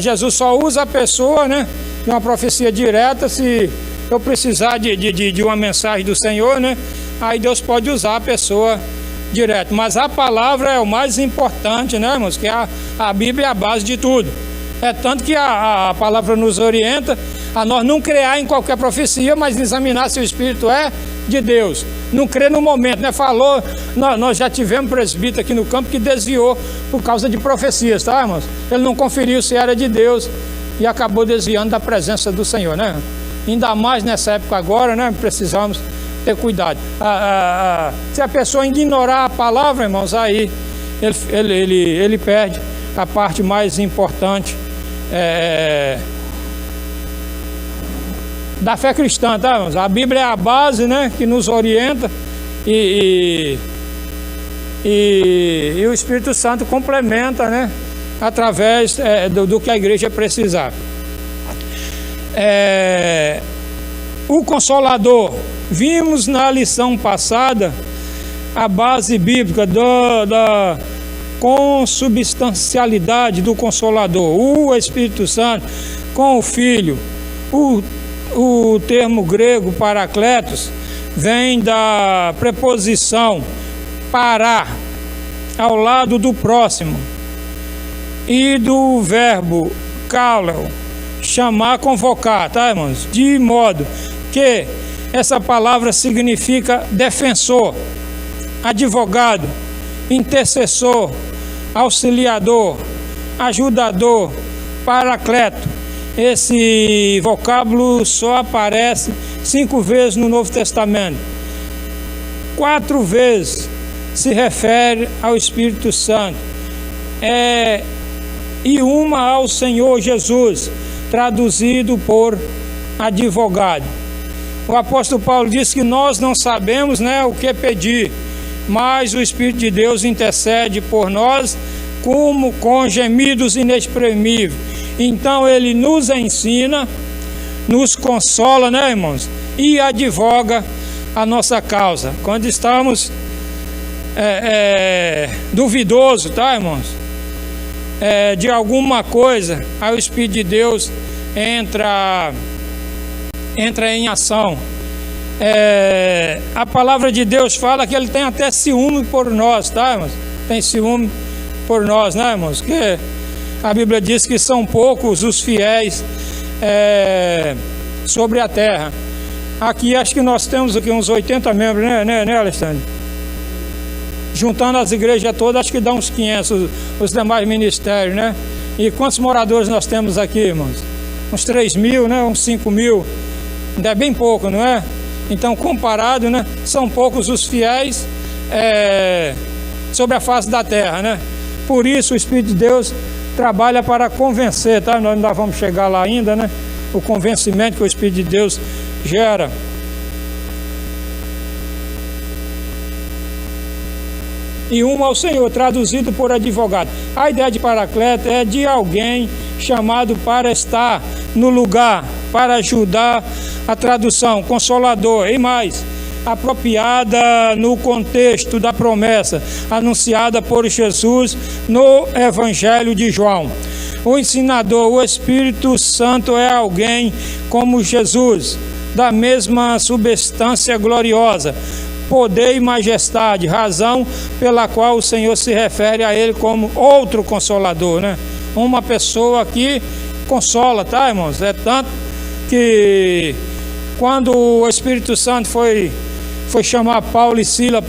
Jesus só usa a pessoa, né, de uma profecia direta, se eu precisar de uma mensagem do Senhor, né, aí Deus pode usar a pessoa direto. Mas a palavra é o mais importante, né, irmãos? Que a Bíblia é a base de tudo. É tanto que a palavra nos orienta a nós não crer em qualquer profecia, mas examinar se o Espírito é de Deus. Não crer no momento, né? Falou, nós já tivemos presbítero aqui no campo que desviou por causa de profecias, tá, irmãos? Ele não conferiu se era de Deus e acabou desviando da presença do Senhor, né? Ainda mais nessa época agora, né? Precisamos ter cuidado. Se a pessoa ignorar a palavra, irmãos, aí ele perde a parte mais importante da fé cristã, tá, irmãos? A Bíblia é a base, né, que nos orienta e o Espírito Santo complementa, né, através do que a igreja precisar. O Consolador, vimos na lição passada a base bíblica da consubstancialidade do Consolador, o Espírito Santo com o Filho. O termo grego parakletos vem da preposição para, ao lado do próximo, e do verbo kaleo, chamar, convocar, tá, irmãos? De modo que essa palavra significa defensor, advogado, intercessor, auxiliador, ajudador, paracleto. Esse vocábulo só aparece 5 vezes no Novo Testamento. 4 vezes se refere ao Espírito Santo. E uma ao Senhor Jesus, traduzido por advogado. O apóstolo Paulo diz que nós não sabemos, né, o que pedir, mas o Espírito de Deus intercede por nós como com gemidos inexprimíveis. Então ele nos ensina, nos consola, né, irmãos? E advoga a nossa causa. Quando estamos duvidosos, tá, irmãos? De alguma coisa, aí o Espírito de Deus entra em ação. A palavra de Deus fala que ele tem até ciúme por nós, tá, irmãos? Tem ciúme por nós, né, irmãos? Que a Bíblia diz que são poucos os fiéis sobre a terra. Aqui acho que nós temos aqui uns 80 membros, né, Alexandre? Juntando as igrejas todas, acho que dá uns 500 os demais ministérios, né? E quantos moradores nós temos aqui, irmãos? Uns 3.000, né? Uns 5.000. Ainda é bem pouco, não é? Então, comparado, né? São poucos os fiéis sobre a face da terra, né? Por isso o Espírito de Deus trabalha para convencer, tá? Nós ainda vamos chegar lá ainda, né? O convencimento que o Espírito de Deus gera. E um ao Senhor, traduzido por advogado. A ideia de paracleto é de alguém chamado para estar no lugar, para ajudar a tradução, consolador e mais, apropriada no contexto da promessa anunciada por Jesus no Evangelho de João. O ensinador, o Espírito Santo é alguém como Jesus, da mesma substância gloriosa, poder e majestade, razão pela qual o Senhor se refere a ele como outro consolador, né? Uma pessoa que consola, tá, irmãos? É tanto que quando o Espírito Santo foi chamar Paulo e Silas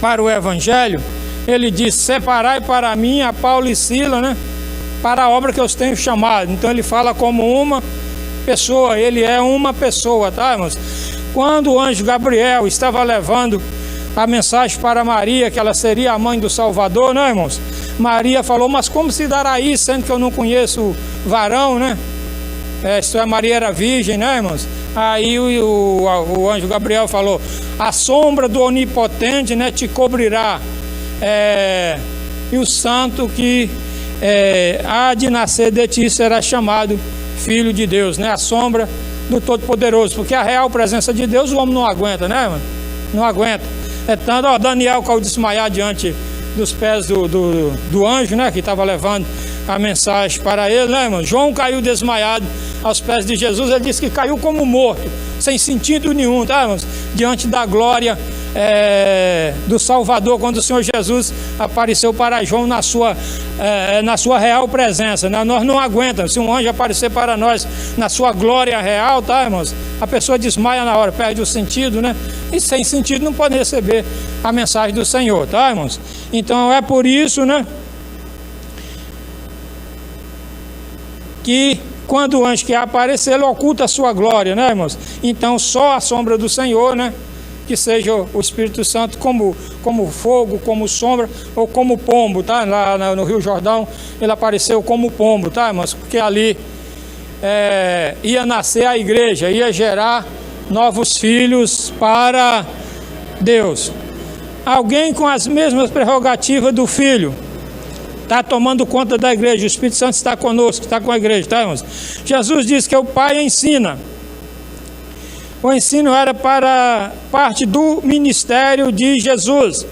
para o Evangelho, ele disse: separai para mim a Paulo e Silas, né? Para a obra que eu os tenho chamado. Então ele fala como uma pessoa, ele é uma pessoa, tá, irmãos? Quando o anjo Gabriel estava levando a mensagem para Maria, que ela seria a mãe do Salvador, né, irmãos? Maria falou: mas como se dará isso, sendo que eu não conheço varão, né? Isto é, Maria era virgem, né, irmãos? Aí o anjo Gabriel falou: a sombra do Onipotente, né, te cobrirá, e o santo que há de nascer de ti será chamado Filho de Deus, né? A sombra do Todo-Poderoso, porque a real presença de Deus o homem não aguenta, né, mano? Não aguenta. É tanto, ó, Daniel caiu desmaiar diante dos pés do anjo, né, que estava levando a mensagem para ele, né, irmão? João caiu desmaiado aos pés de Jesus. Ele disse que caiu como morto, sem sentido nenhum, tá, irmãos? Diante da glória do Salvador, quando o Senhor Jesus apareceu para João na sua real presença, né? Nós não aguentamos. Se um anjo aparecer para nós na sua glória real, tá, irmãos? A pessoa desmaia na hora, perde o sentido, né? E sem sentido não pode receber a mensagem do Senhor, tá, irmãos? Então é por isso, né, que quando o anjo quer aparecer, ele oculta a sua glória, né, irmãos? Então só a sombra do Senhor, né, que seja o Espírito Santo como fogo, como sombra ou como pombo, tá? Lá no Rio Jordão ele apareceu como pombo, tá, irmãos? Porque ali ia nascer a igreja, ia gerar novos filhos para Deus. Alguém com as mesmas prerrogativas do Filho está tomando conta da igreja. O Espírito Santo está conosco, está com a igreja, tá, irmãos? Jesus disse que o Pai ensina. O ensino era para parte do ministério de Jesus.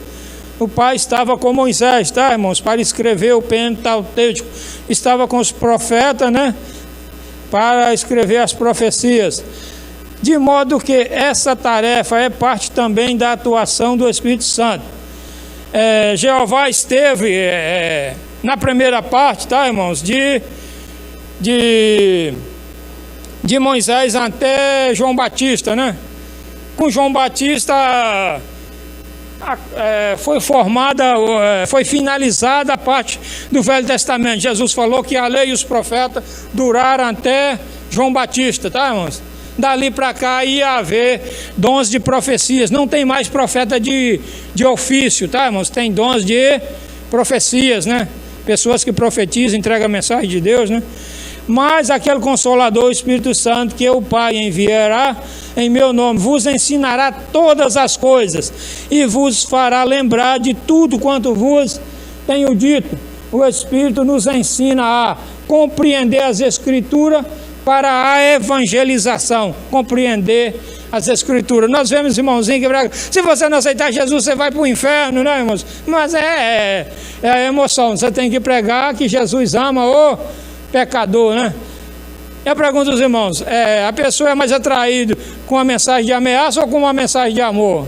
O Pai estava com Moisés, tá, irmãos? Para escrever o Pentateuco. Estava com os profetas, né? Para escrever as profecias. De modo que essa tarefa é parte também da atuação do Espírito Santo. Jeová esteve na primeira parte, tá, irmãos? De Moisés até João Batista, né? Com João Batista foi finalizada a parte do Velho Testamento. Jesus falou que a lei e os profetas duraram até João Batista, tá, irmãos? Dali para cá ia haver dons de profecias. Não tem mais profeta de ofício, tá, irmãos? Tem dons de profecias, né? Pessoas que profetizam, entregam a mensagem de Deus, né? Mas aquele Consolador, o Espírito Santo, que o Pai enviará em meu nome, vos ensinará todas as coisas e vos fará lembrar de tudo quanto vos tenho dito. O Espírito nos ensina a compreender as Escrituras para a evangelização, compreender as Escrituras. Nós vemos, irmãozinho, que se você não aceitar Jesus, você vai para o inferno, né, irmãos? Mas é a emoção. Você tem que pregar que Jesus ama o pecador, né? Eu pergunto aos irmãos, a pessoa é mais atraída com uma mensagem de ameaça ou com uma mensagem de amor?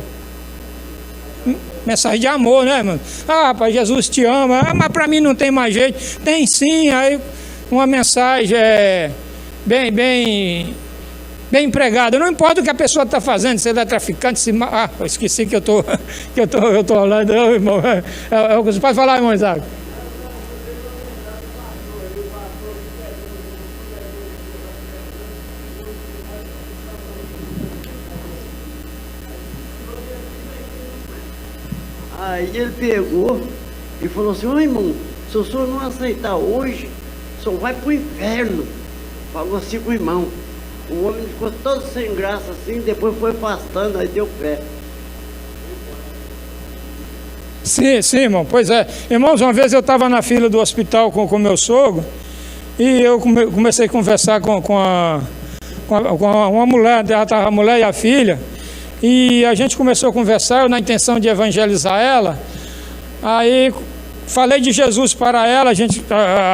Mensagem de amor, né, irmão? Ah, rapaz, Jesus te ama. Ah, mas para mim não tem mais jeito. Tem sim, aí uma mensagem bem empregada. Não importa o que a pessoa está fazendo, se ele é traficante, se... Ah, esqueci que eu tô falando, irmão. Você pode falar, irmão Isaac? Aí ele pegou e falou assim: ô irmão, se o senhor não aceitar hoje, o senhor vai para o inferno. Falou assim com o irmão. O homem ficou todo sem graça assim, depois foi afastando, aí deu pé. Sim, irmão, pois é. Irmãos, uma vez eu estava na fila do hospital com meu sogro e eu comecei a conversar com uma mulher, a mulher e a filha. E a gente começou a conversar, eu na intenção de evangelizar ela. Aí falei de Jesus para ela,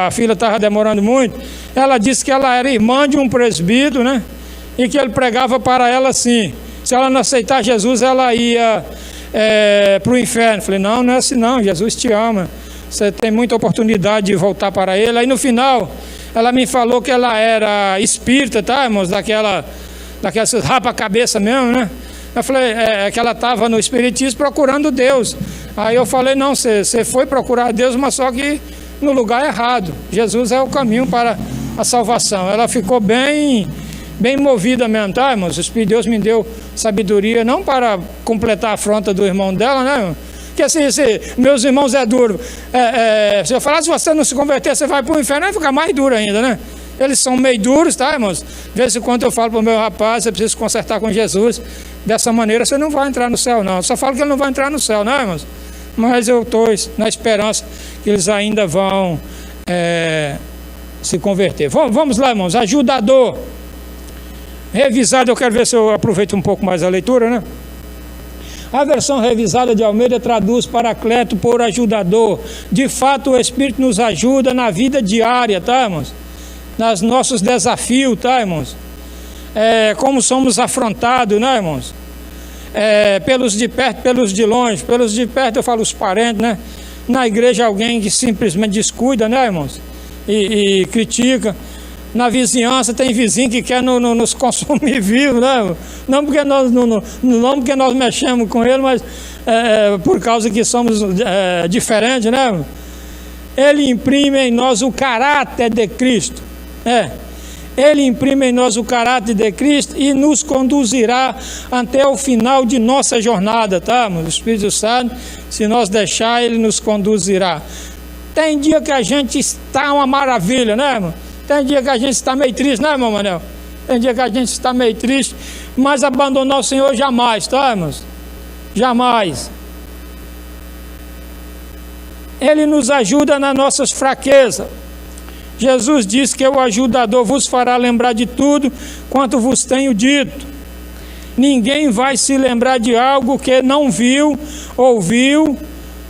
a filha estava demorando muito. Ela disse que ela era irmã de um presbítero, né? E que ele pregava para ela assim: se ela não aceitar Jesus, ela ia para o inferno. Falei: não é assim não, Jesus te ama. Você tem muita oportunidade de voltar para ele. Aí no final, ela me falou que ela era espírita, tá, irmãos? Daquelas rapa-cabeça mesmo, né? Eu falei que ela estava no espiritismo procurando Deus. Aí eu falei: não, você foi procurar Deus, mas só que no lugar errado. Jesus é o caminho para a salvação. Ela ficou bem movida mesmo, tá, irmãos? O Espírito de Deus me deu sabedoria, não para completar a afronta do irmão dela, né, irmão? Porque assim, meus irmãos é duro. Se eu falar, se você não se converter, você vai para o inferno, vai ficar mais duro ainda, né? Eles são meio duros, tá, irmãos? De vez em quando eu falo para o meu rapaz: você precisa consertar com Jesus. Dessa maneira você não vai entrar no céu, não. Eu só falo que ele não vai entrar no céu, não, irmãos? Mas eu estou na esperança que eles ainda vão se converter. Vamos lá, irmãos. Ajudador. Revisado, eu quero ver se eu aproveito um pouco mais a leitura, né? A versão revisada de Almeida traduz Paracleto por ajudador. De fato, o Espírito nos ajuda na vida diária, tá, irmãos? Nos nossos desafios, tá, irmãos? Como somos afrontados, né, irmãos? Pelos de perto, pelos de longe. Pelos de perto eu falo os parentes, né? Na igreja alguém que simplesmente descuida, né, irmãos? E critica. Na vizinhança tem vizinho que quer nos consumir vivo, né? Não porque nós mexemos com ele, mas por causa que somos diferentes, né? Ele imprime em nós o caráter de Cristo. Ele imprime em nós o caráter de Cristo e nos conduzirá até o final de nossa jornada, tá? O Espírito Santo, se nós deixar, ele nos conduzirá. Tem dia que a gente está uma maravilha, né, irmão? Tem dia que a gente está meio triste, né, irmão Manel? Tem dia que a gente está meio triste, mas abandonar o Senhor jamais, tá, irmãos? Jamais. Ele nos ajuda nas nossas fraquezas. Jesus disse que o ajudador vos fará lembrar de tudo quanto vos tenho dito. Ninguém vai se lembrar de algo que não viu, ouviu,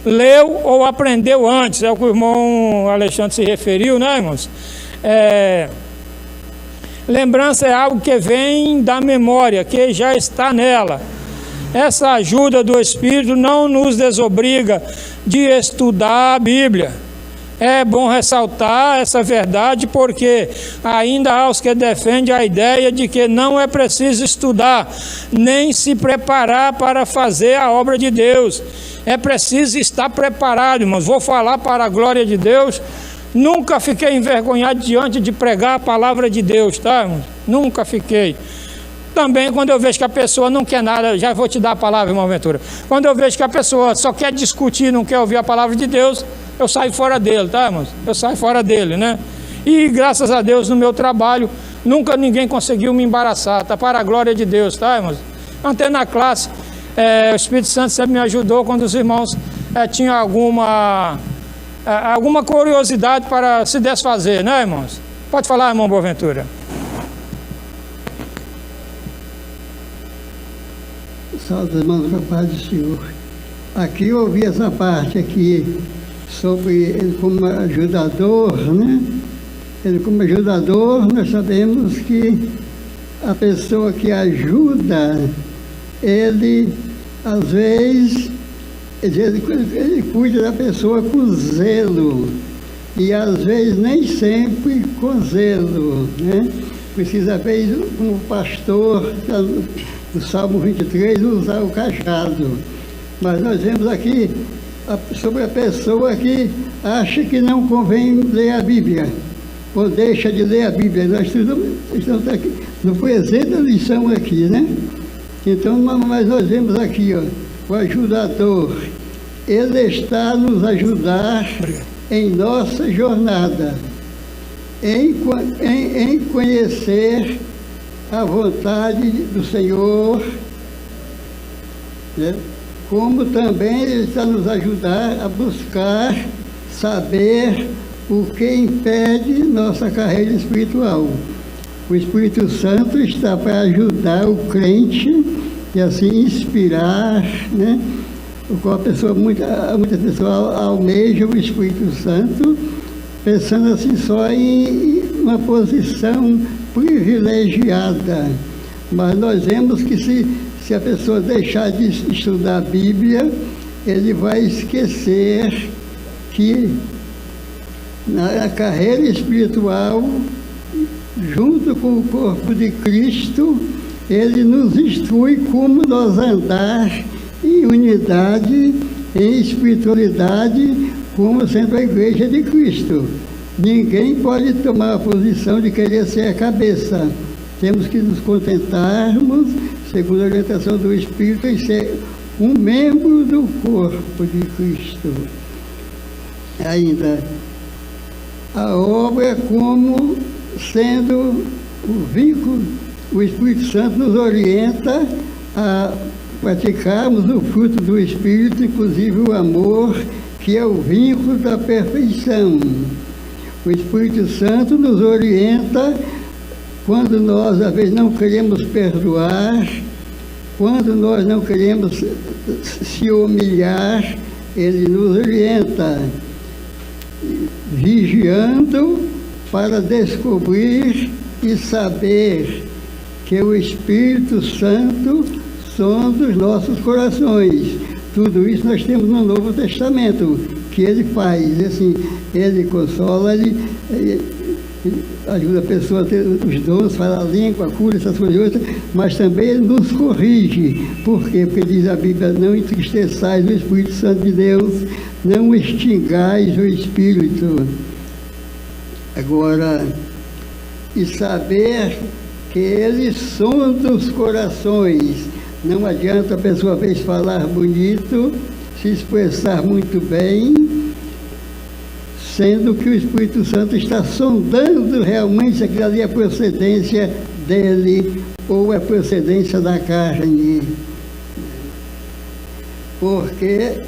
leu ou aprendeu antes. É o que o irmão Alexandre se referiu, né, irmãos? Lembrança é algo que vem da memória, que já está nela. Essa ajuda do Espírito não nos desobriga de estudar a Bíblia. É bom ressaltar essa verdade, porque ainda há os que defendem a ideia de que não é preciso estudar, nem se preparar para fazer a obra de Deus. É preciso estar preparado, irmãos. Vou falar para a glória de Deus. Nunca fiquei envergonhado diante de pregar a palavra de Deus, tá, irmãos? Nunca fiquei. Também quando eu vejo que a pessoa não quer nada, já vou te dar a palavra, irmão Ventura. Quando eu vejo que a pessoa só quer discutir, não quer ouvir a palavra de Deus, eu saio fora dele, tá, irmãos? Eu saio fora dele, né? E graças a Deus no meu trabalho, nunca ninguém conseguiu me embaraçar, tá? Para a glória de Deus, tá, irmãos? Até na classe, o Espírito Santo sempre me ajudou quando os irmãos tinham alguma curiosidade para se desfazer, né, irmãos? Pode falar, irmão Boaventura. Salve, irmãos, a paz do Senhor. Aqui eu ouvi essa parte aqui sobre ele como ajudador, né? Ele, como ajudador, nós sabemos que a pessoa que ajuda, ele, às vezes, ele cuida da pessoa com zelo, e às vezes nem sempre com zelo, né? Precisa, às vezes, como pastor, no Salmo 23, usar o cajado. Mas nós vemos aqui sobre a pessoa que acha que não convém ler a Bíblia, ou deixa de ler a Bíblia. Nós estamos aqui no presente da lição aqui, né? Então, mas nós vemos aqui, ó, o ajudador. Ele está a nos ajudar em nossa jornada, em conhecer a vontade do Senhor, né? Como também Ele está a nos ajudar a buscar saber o que impede nossa carreira espiritual. O Espírito Santo está para ajudar o crente e assim inspirar, né? Muitas pessoas almejam o Espírito Santo pensando assim só em uma posição privilegiada. Mas nós vemos que se a pessoa deixar de estudar a Bíblia, ele vai esquecer que na carreira espiritual, junto com o corpo de Cristo, ele nos instrui como nós andar em unidade, em espiritualidade, como sendo a igreja de Cristo. Ninguém pode tomar a posição de querer ser a cabeça. Temos que nos contentarmos, segundo a orientação do Espírito, em ser um membro do corpo de Cristo. Ainda, a obra é como sendo o vínculo. O Espírito Santo nos orienta a praticarmos o fruto do Espírito, inclusive o amor, que é o vínculo da perfeição. O Espírito Santo nos orienta quando nós, às vezes, não queremos perdoar, quando nós não queremos se humilhar, Ele nos orienta, vigiando para descobrir e saber que o Espírito Santo sonda os nossos corações. Tudo isso nós temos no Novo Testamento, que Ele faz. Assim, Ele consola, Ele ajuda a pessoa a ter os dons, falar a língua, a cura, essas coisas, mas também Ele nos corrige. Por quê? Porque diz a Bíblia: não entristeçais o Espírito Santo de Deus, não extingais o Espírito. Agora, e saber que Ele sonda os corações. Não adianta a pessoa, às vezes, falar bonito, se expressar muito bem, sendo que o Espírito Santo está sondando realmente se aquilo ali é procedência dele ou é procedência da carne. Porque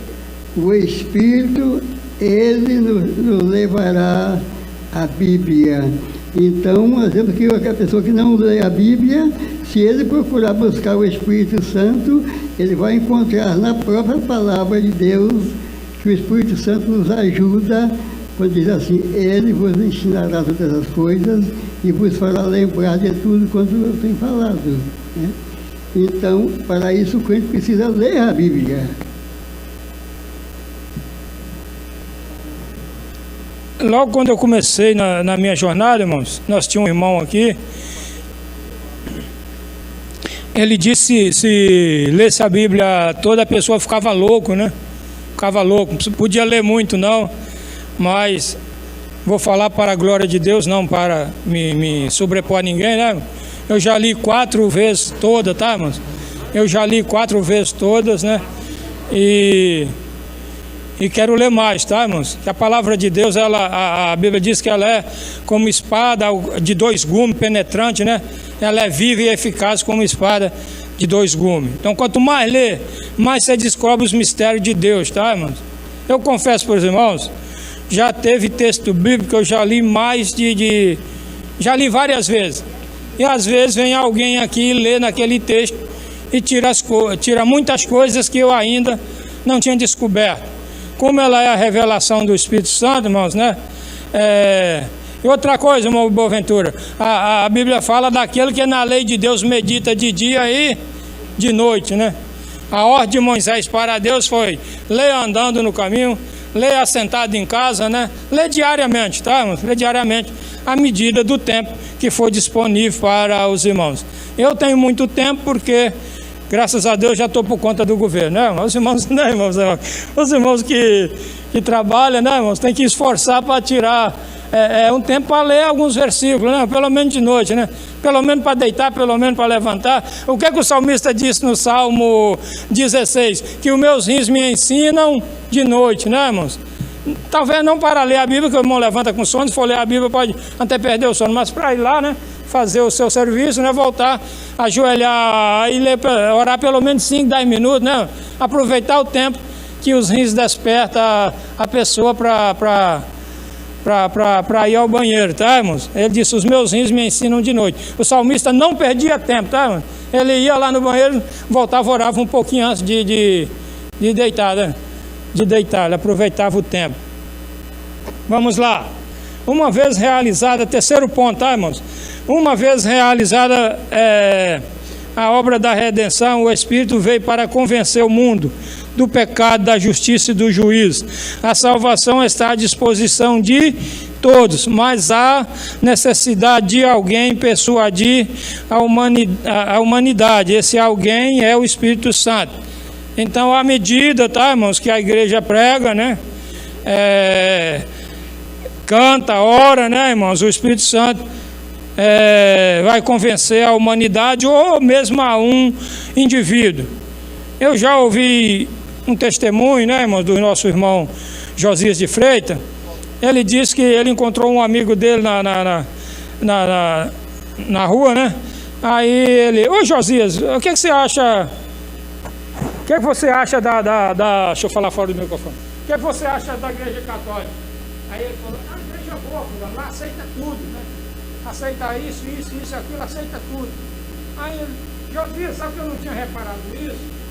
o Espírito, ele nos levará à Bíblia. Então, nós vemos que a pessoa que não lê a Bíblia, se ele procurar buscar o Espírito Santo, ele vai encontrar na própria palavra de Deus que o Espírito Santo nos ajuda, quando diz assim: Ele vos ensinará todas as coisas e vos fará lembrar de tudo quanto eu tenho falado, né? Então, para isso, o crente precisa ler a Bíblia. Logo quando eu comecei na minha jornada, irmãos, nós tínhamos um irmão aqui, ele disse se lesse a Bíblia toda, a pessoa ficava louco, né? Ficava louco, não podia ler muito não, mas vou falar para a glória de Deus, não para me sobrepor a ninguém, né? Eu já li 4 vezes toda, tá, irmãos? Eu já li 4 vezes todas, né? E quero ler mais, tá, irmãos? Que a palavra de Deus, a Bíblia diz que ela é como espada de 2 gumes, penetrante, né? Ela é viva e eficaz como espada de 2 gumes. Então, quanto mais lê, mais você descobre os mistérios de Deus, tá, irmãos? Eu confesso para os irmãos, já teve texto bíblico que eu já li já li várias vezes. E às vezes vem alguém aqui e lê naquele texto e tira muitas coisas que eu ainda não tinha descoberto. Como ela é a revelação do Espírito Santo, irmãos, né? E outra coisa, irmão Boaventura, a Bíblia fala daquele que na lei de Deus medita de dia e de noite, né? A ordem de Moisés para Deus foi ler andando no caminho, ler assentado em casa, né? Ler diariamente, tá, irmãos? Ler diariamente à medida do tempo que for disponível para os irmãos. Eu tenho muito tempo porque, graças a Deus, já estou por conta do governo, né, irmãos? Os irmãos, né, irmãos? Os irmãos que trabalham, né, irmãos? Tem que esforçar para tirar um tempo para ler alguns versículos, né? Pelo menos de noite, né? Pelo menos para deitar, pelo menos para levantar. O que é que o salmista disse no Salmo 16? Que os meus rins me ensinam de noite, né, irmãos? Talvez não para ler a Bíblia, que o irmão levanta com sono, se for ler a Bíblia pode até perder o sono, mas para ir lá, né? Fazer o seu serviço, né? Voltar, ajoelhar e ler, orar pelo menos 5, 10 minutos, né? Aproveitar o tempo que os rins despertam a pessoa para ir ao banheiro, tá, irmãos? Ele disse, os meus rins me ensinam de noite. O salmista não perdia tempo, tá, irmãos? Ele ia lá no banheiro, voltava, orava um pouquinho antes de deitar, né? De deitar, ele aproveitava o tempo. Vamos lá. Uma vez realizada, terceiro ponto, tá, irmãos? Uma vez realizada a obra da redenção, o Espírito veio para convencer o mundo do pecado, da justiça e do juízo. A salvação está à disposição de todos, mas há necessidade de alguém persuadir a humanidade. Esse alguém é o Espírito Santo. Então, à medida, tá, irmãos, que a igreja prega, né? Canta, ora, né, irmãos? O Espírito Santo vai convencer a humanidade ou mesmo a um indivíduo. Eu já ouvi um testemunho, né, irmão, do nosso irmão Josias de Freitas. Ele disse que ele encontrou um amigo dele na rua, né? Aí ele, ô Josias, o que você acha? O que você acha deixa eu falar fora do microfone. O que você acha da igreja católica? Aí ele falou, a igreja é boa, lá aceita tudo, né? Aceita isso, aquilo, aceita tudo. Aí ele, Josias, sabe que eu não tinha reparado isso?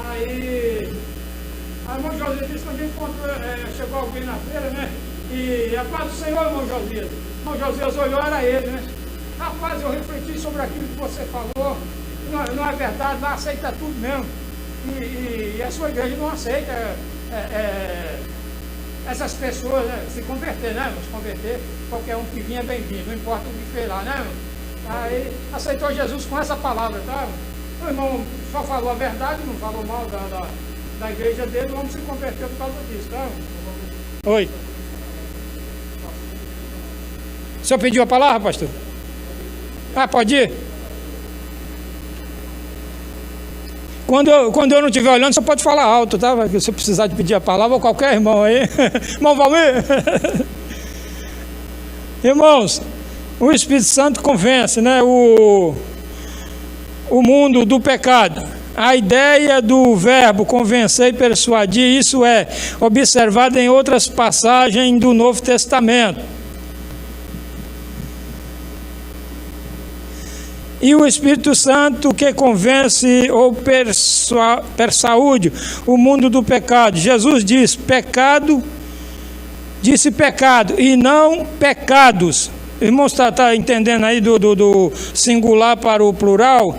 Aí o irmão Josias disse também quando chegou alguém na feira, né? E a paz do Senhor, irmão Josias. O irmão Josias olhou, era ele, né? Rapaz, eu refleti sobre aquilo que você falou. Não é verdade, lá aceita tudo mesmo. E a sua igreja não aceita essas pessoas, né? Se converter, né? Se converter, qualquer um que vinha é bem-vindo, não importa o que fez lá, né? Aí aceitou Jesus com essa palavra, tá? O irmão só falou a verdade, não falou mal da igreja dele, o homem se converteu por causa disso, tá? Oi. O senhor pediu a palavra, pastor? Ah, pode ir? Quando eu não estiver olhando, você pode falar alto, tá? Se você precisar de pedir a palavra, ou qualquer irmão aí. Irmão Valmir? Irmãos, o Espírito Santo convence, né? O mundo do pecado. A ideia do verbo convencer e persuadir, isso é observado em outras passagens do Novo Testamento. E o Espírito Santo que convence ou persuade o mundo do pecado. Jesus disse pecado e não pecados. Irmãos, está entendendo aí do singular para o plural?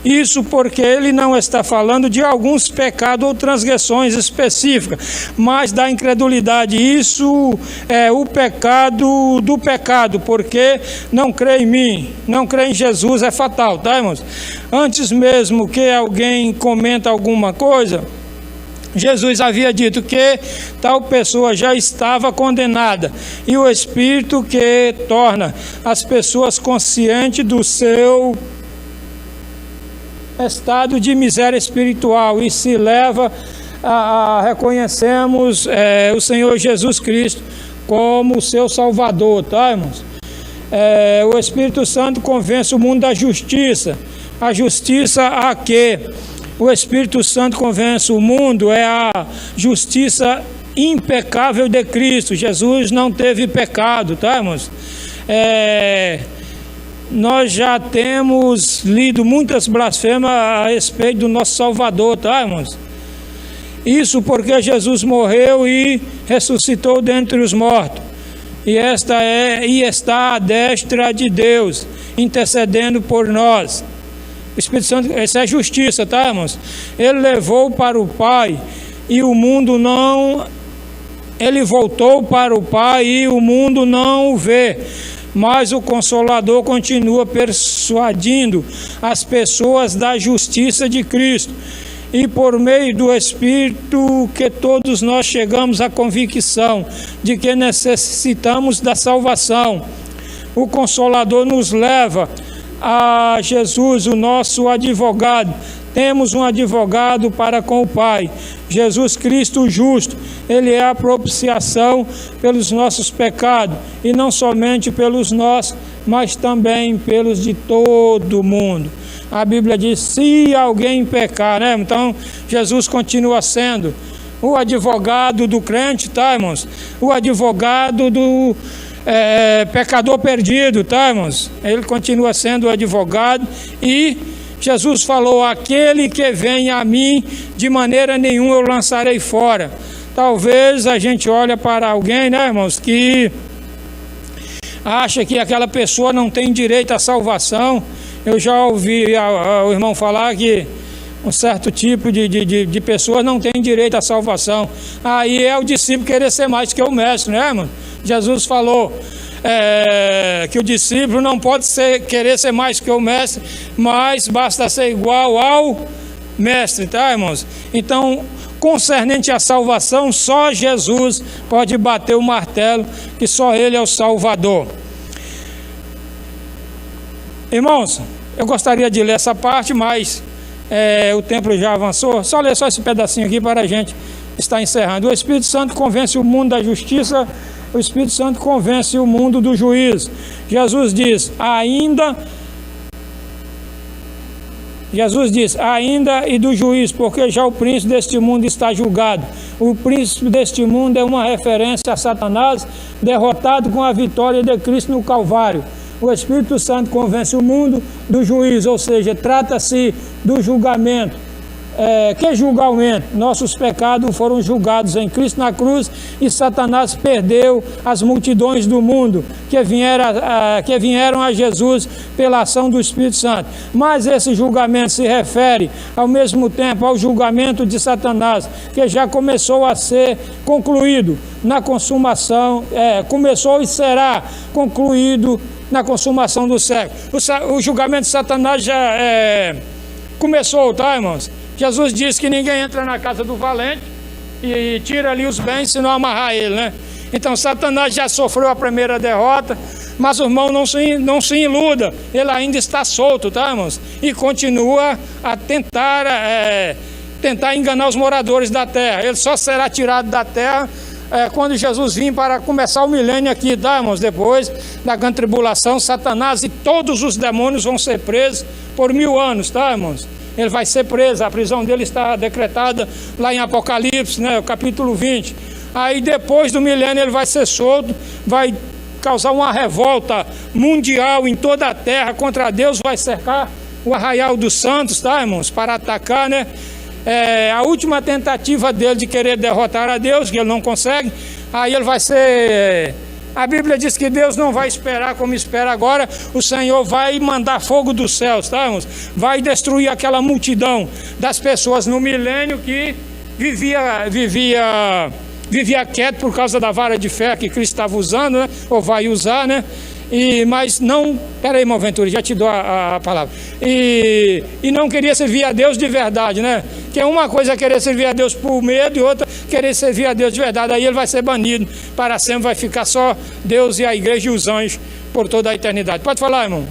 Isso porque ele não está falando de alguns pecados ou transgressões específicas, mas da incredulidade. Isso é o pecado do pecado, porque não crê em mim, não crê em Jesus, é fatal, tá, irmãos? Antes mesmo que alguém comenta alguma coisa, Jesus havia dito que tal pessoa já estava condenada, e o Espírito que torna as pessoas conscientes do seu estado de miséria espiritual e se leva a reconhecermos o Senhor Jesus Cristo como o seu Salvador, tá, irmãos? O Espírito Santo convence o mundo da justiça. A justiça a quê? O Espírito Santo convence o mundo é a justiça impecável de Cristo. Jesus não teve pecado, tá, irmãos? Nós já temos lido muitas blasfêmias a respeito do nosso Salvador, tá, irmãos? Isso porque Jesus morreu e ressuscitou dentre os mortos. e está à destra de Deus, intercedendo por nós. O Espírito Santo, essa é justiça, tá, irmãos? Ele levou para o Pai e o mundo não... Ele voltou para o Pai e o mundo não o vê. Mas o Consolador continua persuadindo as pessoas da justiça de Cristo. E por meio do Espírito que todos nós chegamos à convicção de que necessitamos da salvação. O Consolador nos leva a Jesus, o nosso advogado. Temos um advogado para com o Pai, Jesus Cristo justo. Ele é a propiciação pelos nossos pecados, e não somente pelos nossos, mas também pelos de todo mundo. A Bíblia diz, se alguém pecar, né? Então, Jesus continua sendo o advogado do crente, tá, irmãos? O advogado do pecador perdido, tá, irmãos? Ele continua sendo o advogado. E Jesus falou, aquele que vem a mim, de maneira nenhuma eu lançarei fora. Talvez a gente olhe para alguém, né, irmãos, que acha que aquela pessoa não tem direito à salvação. Eu já ouvi o irmão falar que um certo tipo de pessoas não tem direito à salvação. Aí é o discípulo querer ser mais que o mestre, né, irmão? Jesus falou que o discípulo não pode querer ser mais que o mestre, mas basta ser igual ao mestre, tá, irmãos? Então, concernente à salvação, só Jesus pode bater o martelo, que só Ele é o Salvador. Irmãos, eu gostaria de ler essa parte, mas o tempo já avançou. Só ler só esse pedacinho aqui para a gente estar encerrando. O Espírito Santo convence o mundo da justiça, o Espírito Santo convence o mundo do juízo. Jesus diz, ainda e do juízo, porque já o príncipe deste mundo está julgado. O príncipe deste mundo é uma referência a Satanás, derrotado com a vitória de Cristo no Calvário. O Espírito Santo convence o mundo do juízo, ou seja, trata-se do julgamento. Que julgamento? Nossos pecados foram julgados em Cristo na cruz, e Satanás perdeu as multidões do mundo que vieram a Jesus pela ação do Espírito Santo. Mas esse julgamento se refere ao mesmo tempo ao julgamento de Satanás, que já começou a ser concluído na consumação, começou e será concluído na consumação do século. O julgamento de Satanás já começou, tá, irmãos? Jesus disse que ninguém entra na casa do valente e tira ali os bens se não amarrar ele, né? Então Satanás já sofreu a primeira derrota, mas o irmão não se iluda, ele ainda está solto, tá, irmãos? E continua a tentar enganar os moradores da terra. Ele só será tirado da terra quando Jesus vir para começar o milênio aqui, tá, irmãos? Depois da grande tribulação, Satanás e todos os demônios vão ser presos por 1000 anos, tá, irmãos? Ele vai ser preso, a prisão dele está decretada lá em Apocalipse, né, o capítulo 20. Aí depois do milênio ele vai ser solto, vai causar uma revolta mundial em toda a terra contra Deus, vai cercar o arraial dos santos, tá, irmãos, para atacar, né? A última tentativa dele de querer derrotar a Deus, que ele não consegue, aí ele vai ser... A Bíblia diz que Deus não vai esperar como espera agora. O Senhor vai mandar fogo dos céus, tá, irmãos? Vai destruir aquela multidão das pessoas no milênio que vivia quieto por causa da vara de ferro que Cristo estava usando, né? Ou vai usar, né? Mas não... Peraí, irmão Ventura, já te dou a palavra. E não queria servir a Deus de verdade, né? Que uma coisa é querer servir a Deus por medo e outra querer servir a Deus de verdade. Aí ele vai ser banido para sempre, vai ficar só Deus e a igreja e os anjos por toda a eternidade. Pode falar, irmão.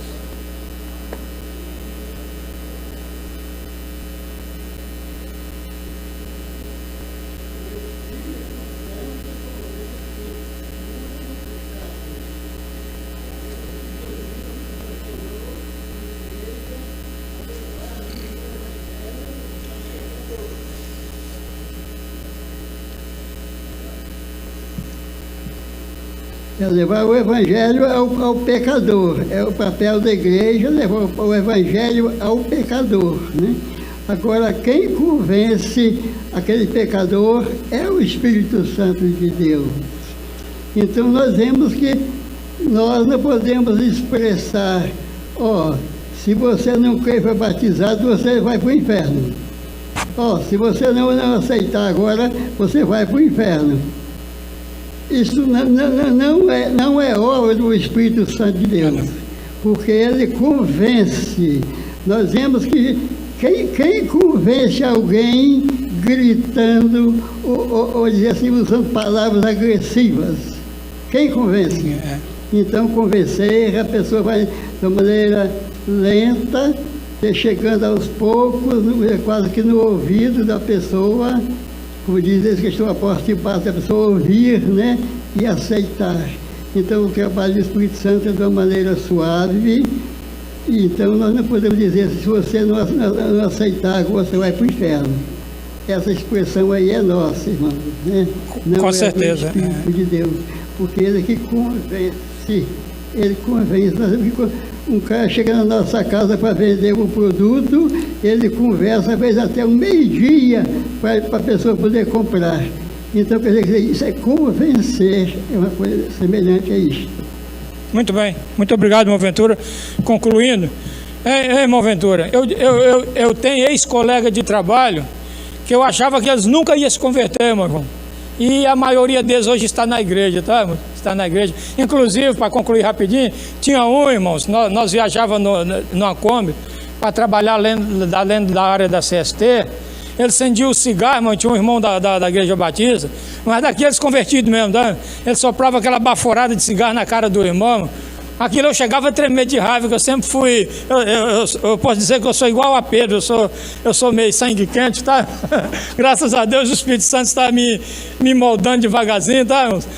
É levar o Evangelho ao pecador. É o papel da igreja levar o Evangelho ao pecador, né? Agora, quem convence aquele pecador é o Espírito Santo de Deus. Então nós vemos que nós não podemos expressar, se você não crê e foi batizado, você vai para o inferno. Se você não aceitar agora, você vai para o inferno. Isso não é obra do Espírito Santo de Deus, porque ele convence. Nós vemos que quem convence alguém gritando ou dizer assim, usando palavras agressivas? Quem convence? Então, convencer, a pessoa vai de maneira lenta, chegando aos poucos, quase que no ouvido da pessoa, como dizem que estão a porta e bate, a pessoa ouvir, né, e aceitar. Então, o trabalho do Espírito Santo é de uma maneira suave. Então, nós não podemos dizer, se você não aceitar, você vai para o inferno. Essa expressão aí é nossa, irmão, né? Não Com é certeza. do Espírito de Deus, porque ele que convence, ele convence. Um cara chega na nossa casa para vender um produto, ele conversa, às vezes até um meio-dia, para a pessoa poder comprar. Então, quer dizer, isso é convencer, é uma coisa semelhante a isso. Muito bem, muito obrigado, irmão Ventura. Concluindo, irmão Ventura, eu tenho ex-colega de trabalho que eu achava que eles nunca iam se converter, meu irmão. E a maioria deles hoje está na igreja, tá, irmão? Está na igreja. Inclusive, para concluir rapidinho, tinha irmãos, nós viajávamos numa Kombi para trabalhar além da área da CST. Ele acendia o cigarro, irmão, tinha um irmão da igreja batista, mas daqueles convertidos mesmo, tá? Ele soprava aquela baforada de cigarro na cara do irmão. Aquilo eu chegava a tremer de raiva, que eu sempre fui, eu posso dizer que eu sou igual a Pedro, eu sou meio sangue quente, tá? Graças a Deus o Espírito Santo está me moldando devagarzinho, tá, irmãos?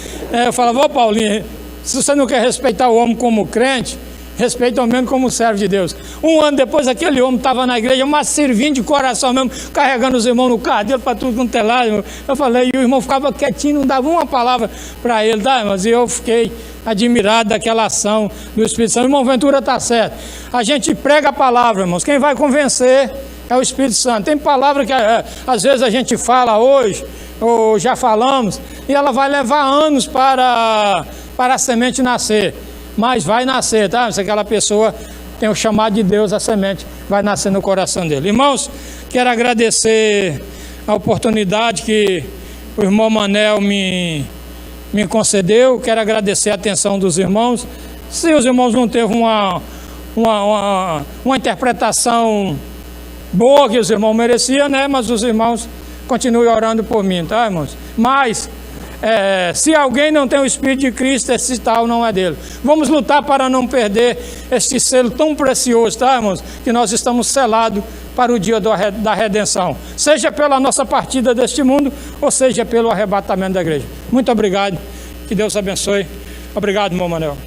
Eu falava, Paulinho, se você não quer respeitar o homem como crente, respeita o homem como servo de Deus. Um ano depois, aquele homem estava na igreja, mas servindo de coração mesmo, carregando os irmãos no carro dele para tudo quanto é lado. Eu falei, e o irmão ficava quietinho, não dava uma palavra para ele, tá, irmãos? E eu fiquei admirado daquela ação do Espírito Santo. O irmão Ventura está certo. A gente prega a palavra, irmãos. Quem vai convencer é o Espírito Santo. Tem palavra que às vezes a gente fala hoje, ou já falamos, e ela vai levar anos para a semente nascer. Mas vai nascer, tá? Se aquela pessoa tem o chamado de Deus, a semente vai nascer no coração dele. Irmãos, quero agradecer a oportunidade que o irmão Manel me concedeu. Quero agradecer a atenção dos irmãos. Se os irmãos não teve uma interpretação boa que os irmãos mereciam, né? Mas os irmãos continuem orando por mim, tá, irmãos? Mas se alguém não tem o Espírito de Cristo, esse tal não é dele. Vamos lutar para não perder este selo tão precioso, tá, irmãos? Que nós estamos selados para o dia da redenção, seja pela nossa partida deste mundo, ou seja pelo arrebatamento da igreja. Muito obrigado, que Deus abençoe. Obrigado, irmão Manuel.